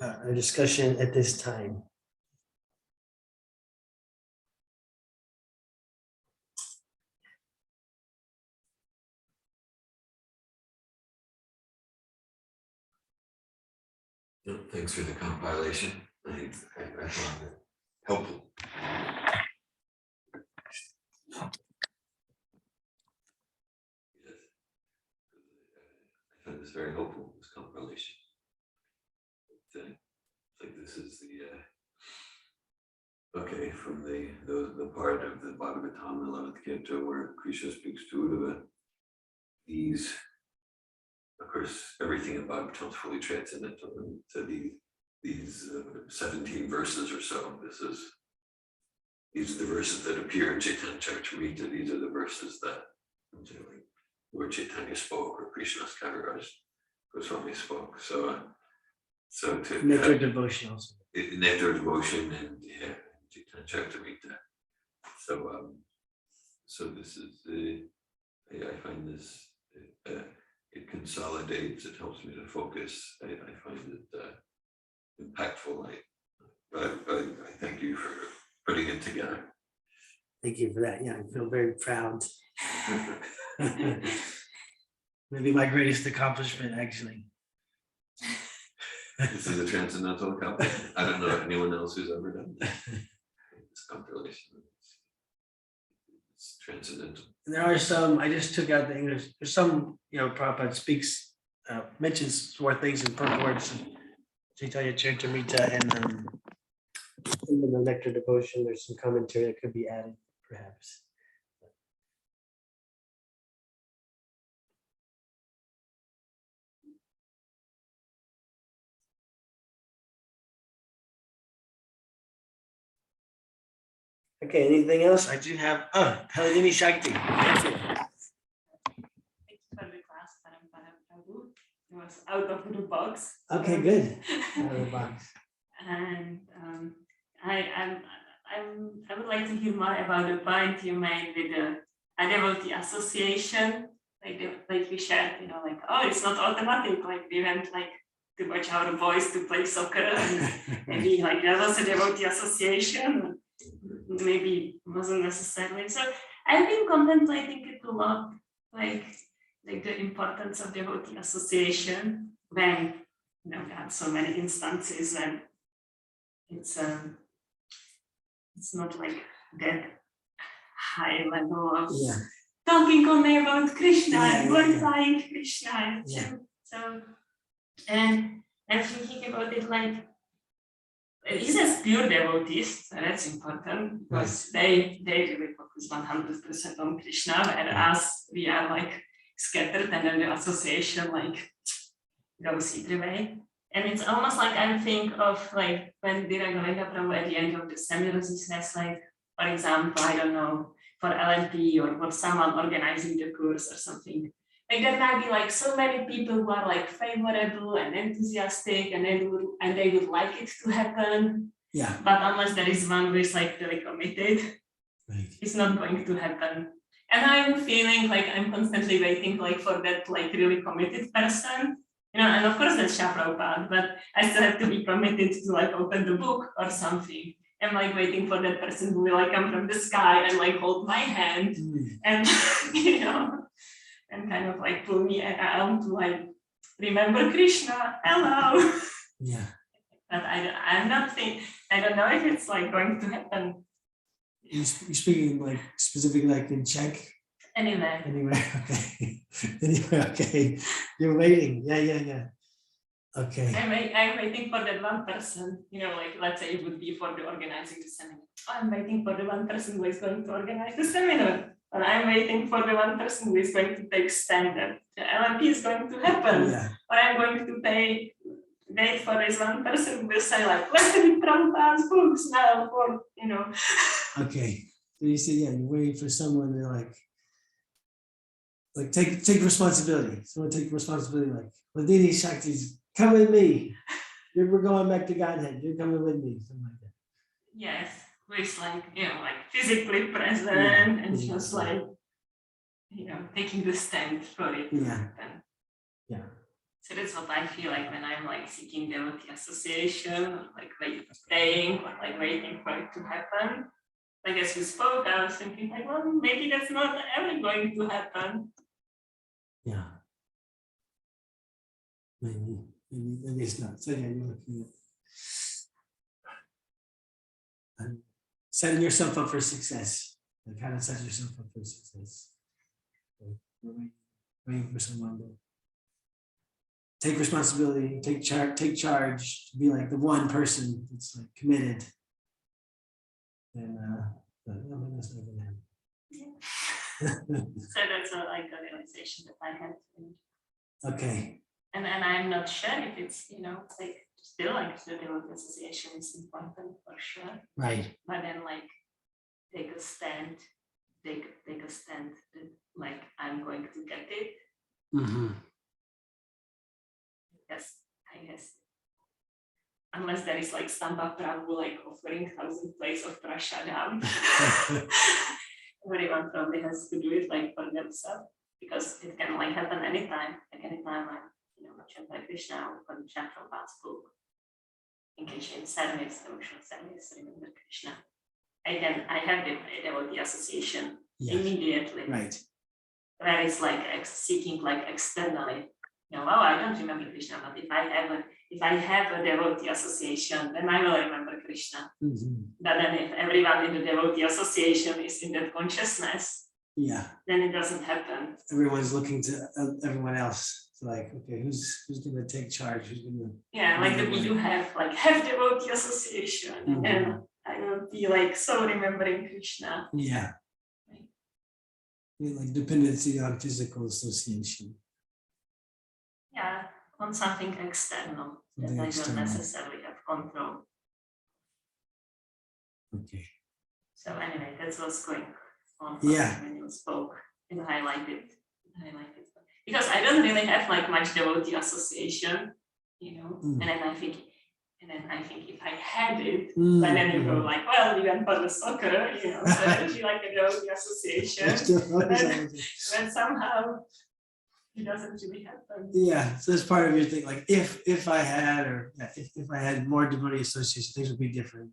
or discussion at this time? Thanks for the compilation. I found it helpful. I find this very helpful, this compilation. It's like this is the okay, from the part of the Bhagavatam, 11th canto, where Krishna speaks to Uddhava. These, of course, everything in Bhagavatam is fully transcendental. And so these 17 verses or so, these are the verses that appear in Chaitanya Charitamrita. These are the verses that Lord Chaitanya spoke, or Krishnadas Kaviraj Goswami spoke. So to Nectar devotion also. Nectar devotion and Chaitanya Charitamrita. So this is I find this it consolidates. It helps me to focus. I find it impactful. I thank you for putting it together. Thank you for that. Yeah, I feel very proud. Maybe my greatest accomplishment, actually. This is a transcendental accomplishment. I don't know anyone else who's ever done this. This compilation. It's transcendental. And there are some, I just took out the English, there's some, Prabhupada speaks, mentions more things in purports of Chaitanya Charitamrita and in the Nectar devotion, there's some commentary that could be added, perhaps. Okay, anything else? I do have, Paladini Shakti. Thank you. Thank you for the class, Parampara Prabhu. It was out of the box. Okay, good. Out of the box. And I would like to hear more about the point you made with the devotee association, like we shared, like, oh, it's not automatic. Like we went like to watch our boys to play soccer, and maybe like there was a devotee association, maybe wasn't necessarily. So I've been contemplating it a lot, like the importance of devotee association when we have so many instances when it's not like that high level of talking only about Krishna and glorifying Krishna. So, and thinking about it like, he says pure devotees, so that's important because they really focus 100% on Krishna, whereas we are like scattered, and then the association like goes either way. And it's almost like I think of like when Uddhava-Gita Prabhu at the end of the seminars, he says like, for example, I don't know, for LNP or for someone organizing the course or something. Like there might be like so many people who are like favorable and enthusiastic and they would like it to happen. Yeah. But unless there is one who is like really committed, it's not going to happen. And I'm feeling like I'm constantly waiting like for that like really committed person. And of course that's Shah Prabhupada, but I still have to be committed to like open the book or something. And like waiting for that person who will like come from the sky and like hold my hand and and kind of like pull me around to like remember Krishna, hello. Yeah. But I'm not think I don't know if it's like going to happen. You're speaking like specifically like in Czech? Anyway, okay. Anyway, okay. You're waiting. Yeah. Okay. I'm waiting for that one person, like let's say it would be for the organizing the seminar. I'm waiting for the one person who is going to organize the seminar. Or I'm waiting for the one person who is going to take stand that the LMP is going to happen. Yeah. Or I'm going to wait for this one person who will say like, let's read Prabhupada's books now for, Okay. So you say, you're waiting for someone to like take responsibility. Someone take responsibility like, Ladini Shakti's come with me. We're going back to Godhead. You're coming with me. Something like that. Yes. Who is like, like physically present and just like, taking the stand for it. Yeah. So that's what I feel like when I'm like seeking devotee association, or like praying, or like waiting for it to happen. Like as we spoke, I was thinking like, well, maybe that's not ever going to happen. Yeah. Maybe it's not. So you're looking at setting yourself up for success. Like how to set yourself up for success. So waiting for someone to take responsibility, take charge, to be like the one person that's like committed. And that's not gonna happen. So that's a like a realization that I had. Okay. And I'm not sure if it's, like still like the devotee association is important for sure. Right. But then like take a stand that like I'm going to get it. Yes, I guess. Unless there is like Stamba Prabhu like offering 1,000 plates of prashadam. Everyone probably has to do it like for themselves because it can like happen anytime. Like anytime I'm chanting by Krishna or chant from God's book. Engage in service, devotional service, remember Krishna. I have the devotee association immediately. Right. Where it's like seeking like externally. I don't remember Krishna, but if I have a devotee association, then I will remember Krishna. But then if everyone in the devotee association is in that consciousness, then it doesn't happen. Everyone's looking to everyone else. It's like, okay, who's going to take charge? Who's going to? Like we do have devotee association, and I will be like so remembering Krishna. Yeah. Like dependency on physical association. Yeah, on something external that I don't necessarily have control. Okay. So anyway, that's what's going on Yeah. when you spoke and highlighted. Because I don't really have like much devotee association, Mm. and then I think if I had it, Mm, but then you go mm. like, well, you went for the soccer, so that you like a devotee association, but somehow it doesn't really happen. Yeah, so that's part of your thing. Like if I had, or if I had more devotee association, things would be different.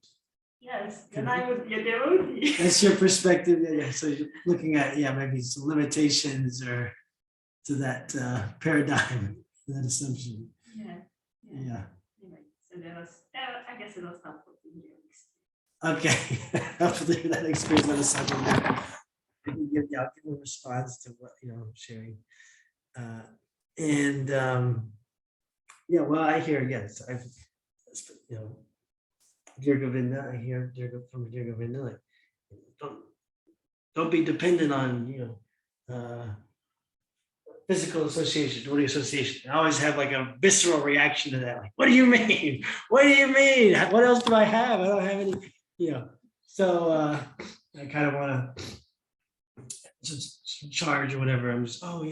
Yes, then I would be a devotee. That's your perspective. Yeah. So you're looking at maybe some limitations or to that paradigm, that assumption. Yeah. Yeah. Anyway, so I guess it was helpful to hear. Okay. Hopefully that experience was something that can give a response to what I'm sharing. Well, I hear, yes, I've, Dear Govinda, I hear from Dear Govinda, like, don't be dependent on, physical association, devotee association. I always have like a visceral reaction to that. Like, what do you mean? What do you mean? What else do I have? I don't have any, So I kind of want to just charge or whatever. I'm just, but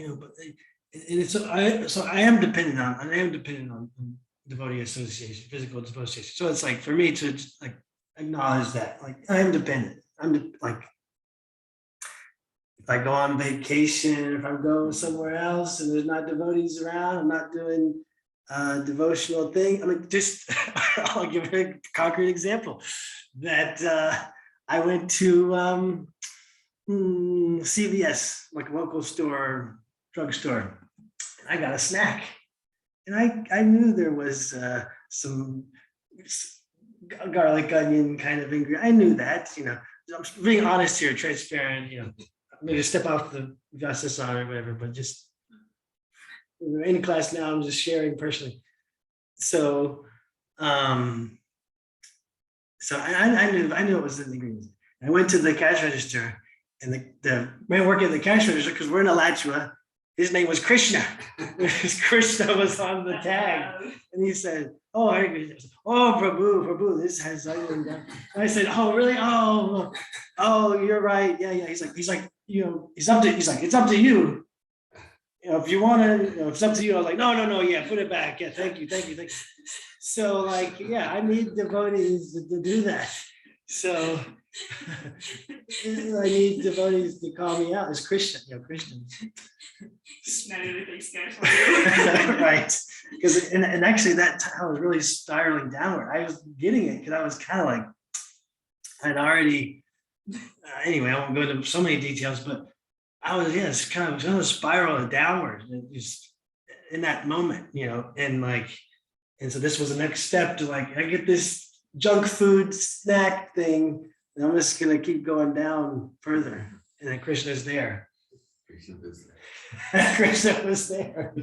and it's so I am dependent on devotee association, physical association. So it's like for me to just, like acknowledge that, like I am dependent. Like if I go on vacation, if I go somewhere else and there's not devotees around, I'm not doing a devotional thing. I mean, just I'll give a concrete example that I went to CVS, like a local store, drugstore. I got a snack, and I knew there was some garlic onion kind of ingredient. I knew that, I'm being honest here, transparent, I'm going to step off the justice on or whatever, but just we're in class now, I'm just sharing personally. So, I knew it was in the ingredients. I went to the cash register, and the man working at the cash register, because we're in Alachua, his name was Krishna. Krishna was on the tag, and he said, "Oh, Prabhu, this has onion." And I said, "Oh, really? Oh, you're right. Yeah." He's like, it's up to you. If you want to, it's up to you. I was like, no, yeah, put it back. Yeah, thank you. So, like, yeah, I need devotees to do that. So I need devotees to call me out as Christian, Christians. Not everything's good for you. Right. Because and actually that time was really spiraling downward. I was getting it because I was kind of like, I'd already, anyway, I won't go into so many details, but I was, it's kind of spiraling downward just in that moment, and so this was the next step to like, I get this junk food snack thing, and I'm just gonna keep going down further. And then Krishna's there. Krishna was there.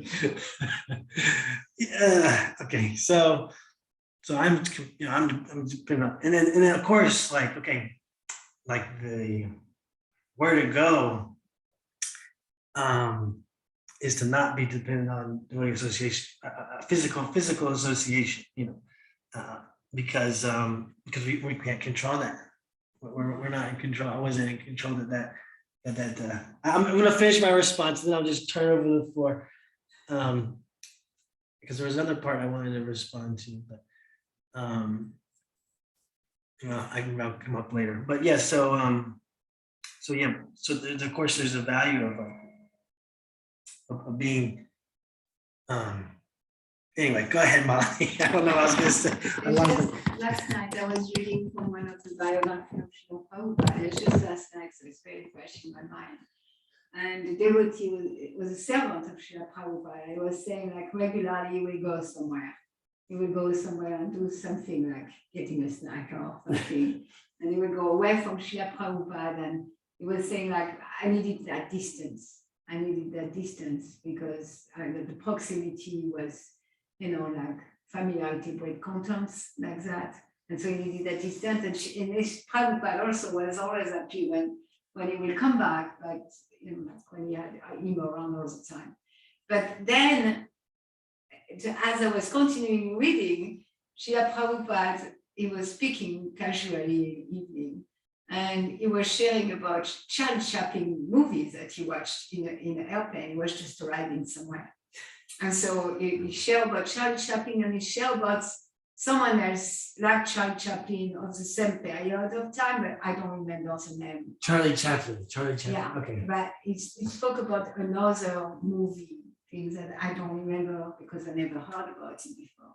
Yeah. Okay. So I'm dependent on, and then of course, like, okay, like the where to go is to not be dependent on devotee association, physical association, because we can't control that. We're not in control. I wasn't in control of that. I'm going to finish my response, and then I'll just turn over the floor, because there was another part I wanted to respond to, but I'll come up later. But yeah, so of course there's a value of being. Anyway, go ahead, Molly. I don't know what I was going to say. Last night I was reading from one of the biographies of Srila Prabhupada. It's just last night, so it's very fresh in my mind. And the devotee was a servant of Srila Prabhupada. He was saying, like, regularly he will go somewhere. He will go somewhere and do something like getting a snack or something. And he would go away from Srila Prabhupada, and he was saying, like, I needed that distance. Because the proximity was, like familiarity breed contents like that. And so he needed that distance. And this Prabhupada also was always happy when he will come back, like, when he had him around all the time. But then, as I was continuing reading, Srila Prabhupada, he was speaking casually in the evening. And he was sharing about child shopping movies that he watched in an airplane. He was just arriving somewhere. And so he shared about child shopping, and he shared about someone else like child shopping of the same period of time, but I don't remember the name. Charlie Chaplin. Yeah, Okay. but he spoke about another movie, things that I don't remember because I never heard about it before.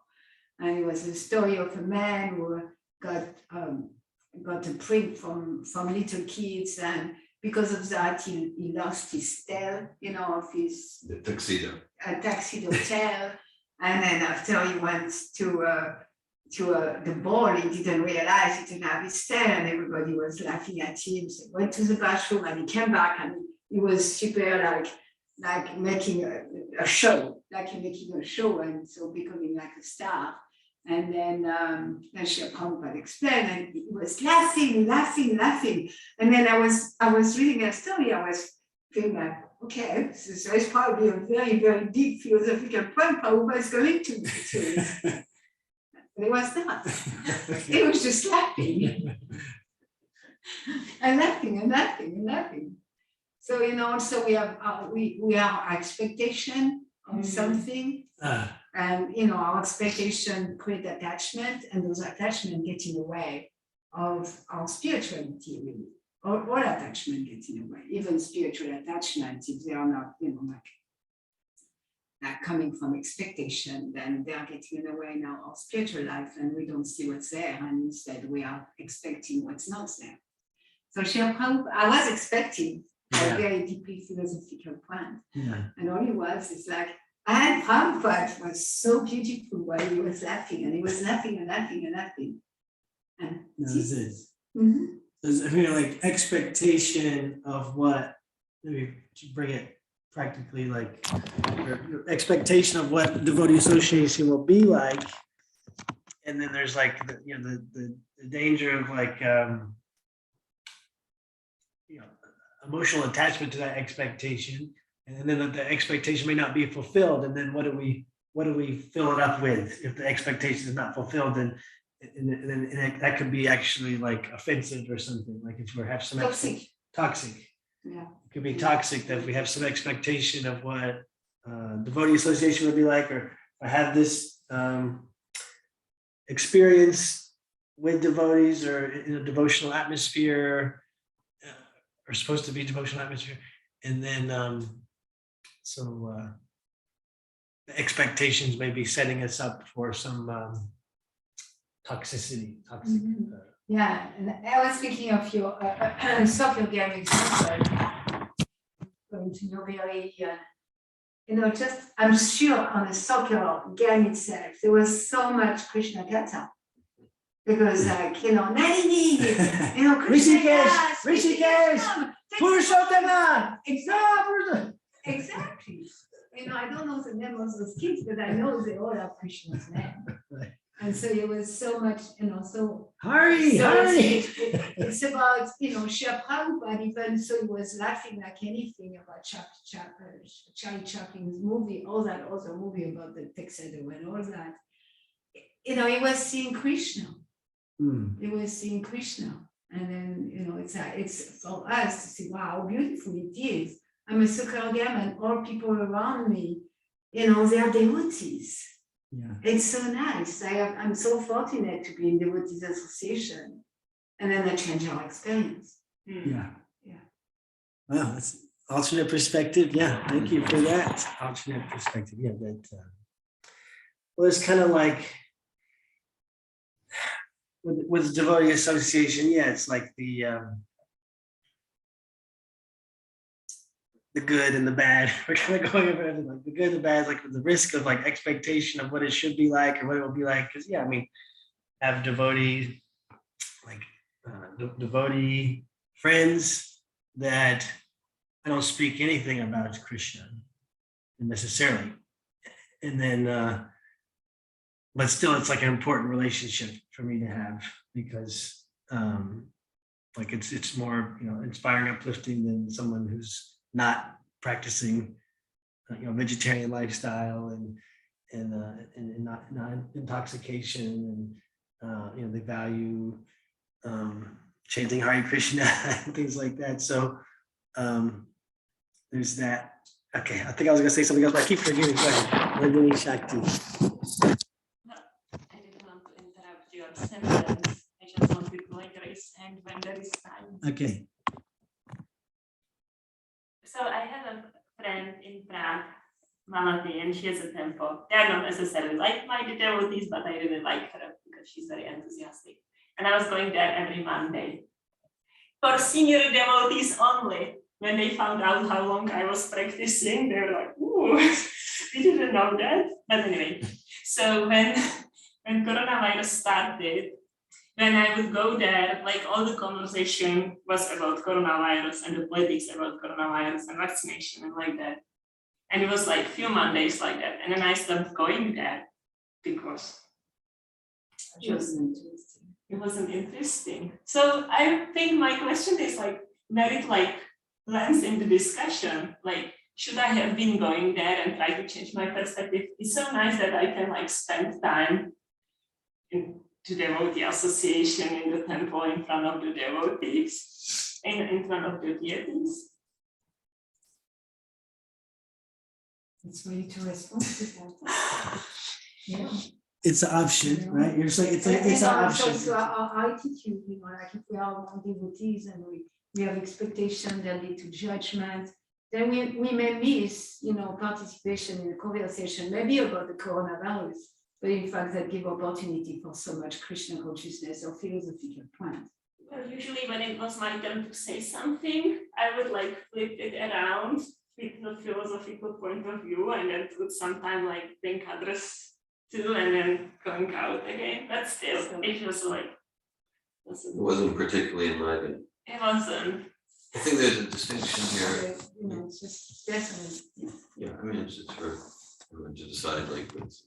And it was a story of a man who got a prank from little kids, and because of that he lost his tail, of his The tuxedo. tuxedo tail, and then after he went to the ball, he didn't realize he didn't have his tail, and everybody was laughing at him. So he went to the bathroom and he came back, and he was super like making a show, and so becoming like a star. And then Sri Prabhupada explained, and he was laughing. And then I was reading a story, I was feeling like, okay, so it's probably a very, very deep philosophical point Prabhupada is going to it. But it was not. It was just laughing. and laughing. So, so we have our expectation of something. And our expectation create attachment, and those attachment get in the way of our spirituality, really. All attachment gets in the way, even spiritual attachments, if they are not, like coming from expectation, then they are getting in the way now of spiritual life, and we don't see what's there, and instead we are expecting what's not there. So I was expecting a very deeply philosophical point, and all it was is like, and Prabhupada was so beautiful while he was laughing, and he was laughing. And That was it. Mhm. There's, like expectation of what, maybe to bring it practically, like your expectation of what devotee association will be like. And then there's like, the danger of like, emotional attachment to that expectation. And then the expectation may not be fulfilled. And then what do we fill it up with? If the expectation is not fulfilled, then that could be actually like offensive or something. Like if we have some toxic. Yeah. It could be toxic that we have some expectation of what devotee association would be like, or I have this experience with devotees or in a devotional atmosphere, or supposed to be devotional atmosphere, and then the expectations may be setting us up for some toxic. Yeah, and I was thinking of your soccer game example. Going to know very, just I'm sure on the soccer game itself, there was so much Krishna Katha. Because Nalini, Rishikesh, Purushottama, exactly. I don't know the name of those kids, but I know they all have Krishna's name. Right. And so there was so much, so Hari. It's about, Srila Prabhupada, even so he was laughing like anything about Charlie Chaplin's movie, all that other movie about the tuxedo and all that. He was seeing Krishna. He was seeing Krishna. And then, it's for us to see, wow, how beautiful it is. I'm a soccer game, and all people around me, they are devotees. Yeah. It's so nice. I'm so fortunate to be in Devotees Association. And then I change our experience. Yeah. Wow, that's alternate perspective. Yeah, thank you for that. Alternate perspective. Yeah, that well, it's kind of like with devotee association, it's like the good and the bad. We're kind of going over everything, like the good and the bad, like the risk of like expectation of what it should be like or what it will be like. Because have devotee devotee friends that I don't speak anything about Krishna necessarily, and then but still it's like an important relationship for me to have, because it's more inspiring, uplifting than someone who's not practicing vegetarian lifestyle and not intoxication, and they value chanting Hare Krishna and things like that. So there's that. Okay, I think I was gonna say something else, but I keep forgetting. Go ahead. Rajini Shakti. No, I didn't want to interrupt your sentence. I just wanted to like raise hand when there is time. Okay. So I have a friend in Prague, Malati, and she has a temple. They are not necessarily like-minded devotees, but I really like her because she's very enthusiastic. And I was going there every Monday. For senior devotees only. When they found out how long I was practicing, they were like, ooh, we didn't know that. But anyway, so when coronavirus started, when I would go there, like all the conversation was about coronavirus and the politics about coronavirus and vaccination and like that. And it was like few Mondays like that. And then I stopped going there because it wasn't interesting. So I think my question is like, merit like lands in the discussion, like, should I have been going there and try to change my perspective? It's so nice that I can like spend time to devotee association in the temple in front of the devotees, in front of the deities. It's ready to respond to that. Yeah. It's an option, right? You're saying it's an option. Also our attitude, like if we are more devotees and we have expectation that lead to judgment, then we may miss, participation in the conversation, maybe about the coronavirus, but in fact that give opportunity for so much Krishna consciousness or philosophical point. Well, usually when it was my turn to say something, I would like flip it around with the philosophical point of view, and then would sometimes like think others too, and then going out again. But still, it was like It wasn't particularly enlivening. it wasn't. I think there's a distinction here. It's just definitely. Yeah, I mean, it's just for everyone to decide, like, what's,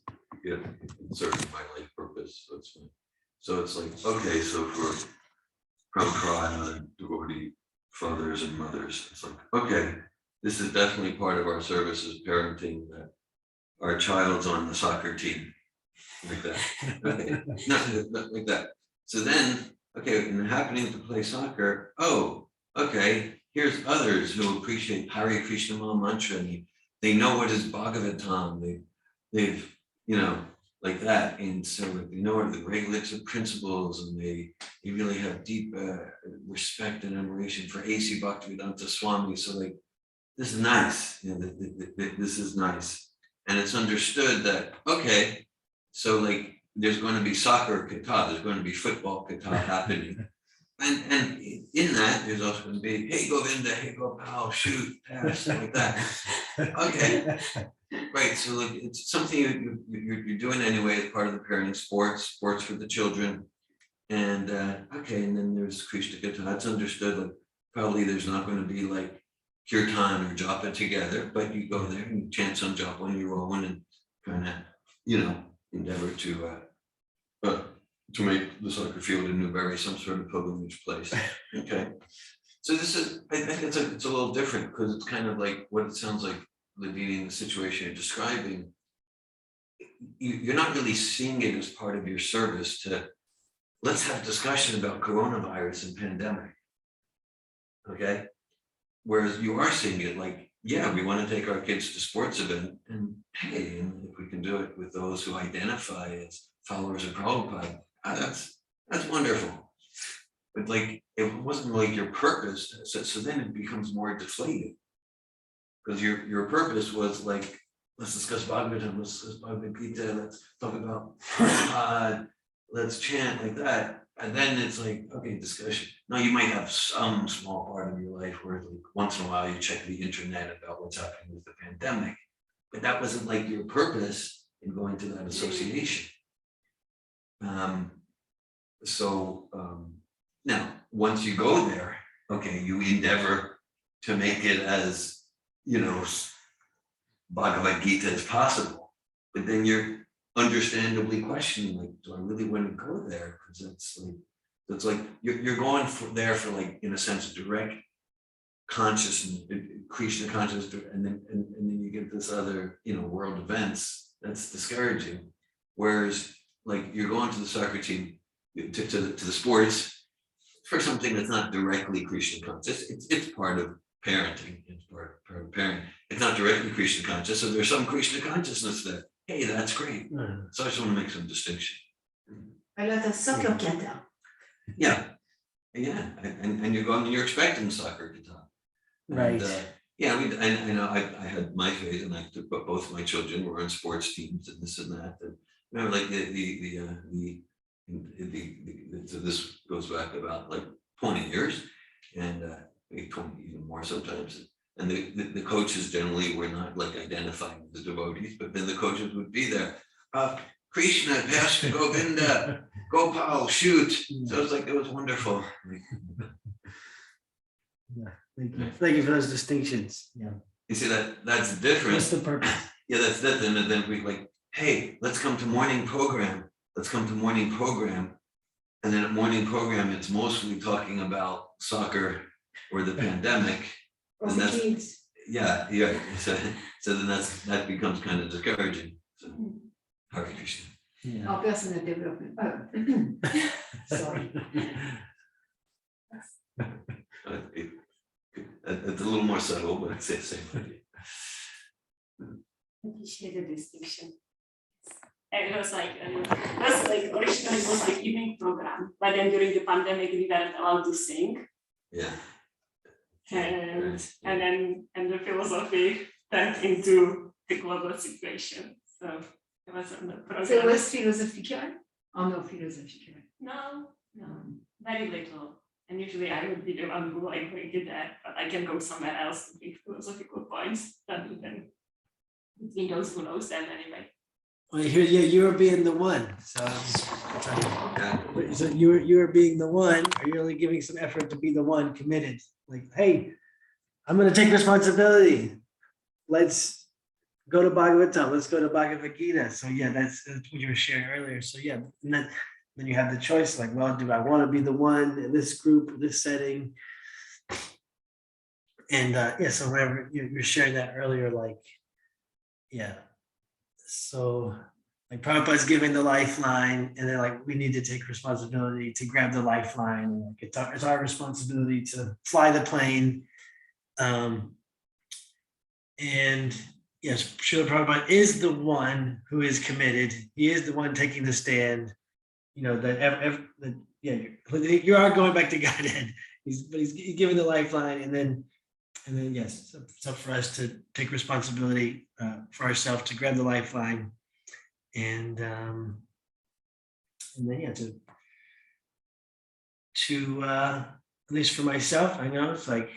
serving my life purpose. That's fine. So it's like, okay, so for Parampara and devotee fathers and mothers, it's like, okay, this is definitely part of our service as parenting, that our child's on the soccer team, like that. Okay, not like that. So then, okay, and happening to play soccer, oh, okay, here's others who appreciate Hare Krishna mantra, and they know what is Bhagavatam, they've, like that, and so they know what are the great elixir principles, and they really have deep respect and admiration for A.C. Bhaktivedanta Swami. So like, this is nice, this is nice, and it's understood that, okay, so like there's going to be soccer kata, there's going to be football kata happening. And in that, there's also going to be, hey, Govinda, hey, Gopal, shoot, pass, like that. Okay, right. So like, it's something you're doing anyway as part of the parenting, sports for the children. And okay, and then there's Krishna Gita. That's understood. Like, probably there's not going to be like kirtan or japa together, but you go there and chant some japa on your own and kind of, endeavor to make the soccer field in Newbury some sort of pilgrimage place. Okay, so this is, I think it's a little different, because it's kind of like what it sounds like, Ladini, the situation you're describing. You're not really seeing it as part of your service to, let's have a discussion about coronavirus and pandemic. Okay, whereas you are seeing it like, yeah, we want to take our kids to sports event, and hey, and if we can do it with those who identify as followers of Prabhupada, that's wonderful. But like, it wasn't like your purpose, so then it becomes more deflated, because your purpose was like, let's discuss Bhagavatam, let's discuss Uddhava-Gita, let's talk about Prabhupada, let's chant like that. And then it's like, okay, discussion. Now you might have some small part of your life where like once in a while you check the internet about what's happening with the pandemic, but that wasn't like your purpose in going to that association. Now, once you go there, okay, you endeavor to make it as, Bhagavad Gita as possible, but then you're understandably questioning, like, do I really want to go there? Because that's like you're going there for like, in a sense, direct consciousness, Krishna consciousness, and then you get this other, world events. That's discouraging. Whereas, like, you're going to the soccer team, to the sports for something that's not directly Krishna conscious. It's part of parenting. It's part of parenting. It's not directly Krishna conscious, so there's some Krishna consciousness there. Hey, that's great. So I just want to make some distinction. A lot of soccer kata. Yeah, and you're going and you're expecting soccer to talk. Right. Yeah, I know I had my phase, and I took both my children were on sports teams and this and that. And you know, like so this goes back about like 20 years, and maybe 20 even more sometimes. And the coaches generally were not like identifying as devotees, but then the coaches would be there. Krishna, pass to Govinda, Gopal, shoot. So it was like, it was wonderful. Thank you for those distinctions. Yeah. You see that's different. What's the purpose? Yeah, that's different. And then we like, hey, let's come to morning program. Let's come to morning program. And then at morning program, it's mostly talking about soccer or the pandemic. Or And the that's, kids. yeah. So then that becomes kind of discouraging. So, Hare Krishna. Yeah. Or personal development. Oh. Sorry. It's a little more subtle, but it's the same idea. Appreciate the distinction. And it was like originally it was like evening program, but then during the pandemic we weren't allowed to sing. Yeah. And the philosophy turned into the global situation. So it was on the program. So it was philosophical? Oh no, philosophical. No, very little. And usually I would be the one who like did that, but I can go somewhere else to make philosophical points rather than between those who knows them anyway. Well, you were being the one. So you were being the one. Are you really giving some effort to be the one committed? Like, hey, I'm going to take responsibility. Let's go to Bhagavatam. Let's go to Uddhava-Gita. So yeah, that's what you were sharing earlier. So yeah, and then you have the choice. Like, well, do I want to be the one in this group, this setting? And yeah, so whenever you're sharing that earlier, like, yeah. So like Prabhupada's giving the lifeline, and then like we need to take responsibility to grab the lifeline. And like it's our responsibility to fly the plane. And yes, Srila Prabhupada is the one who is committed. He is the one taking the stand. You know that you are going back to Godhead. He's giving the lifeline, and then yes, it's up for us to take responsibility for ourselves to grab the lifeline, and then yeah, to at least for myself, I know it's like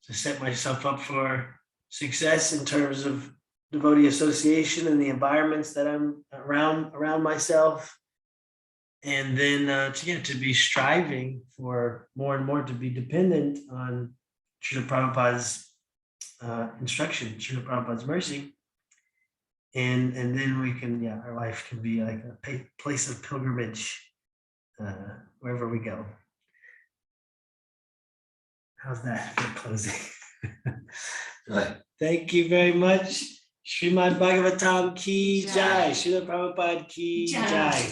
to set myself up for success in terms of devotee association and the environments that I'm around myself. And then to be striving for more and more to be dependent on Srila Prabhupada's instruction, Srila Prabhupada's mercy. And then we can, our life can be like a place of pilgrimage wherever we go. How's that for closing? Right. Thank you very much. Srimad Bhagavatam ki jai. Srila Prabhupada ki jai.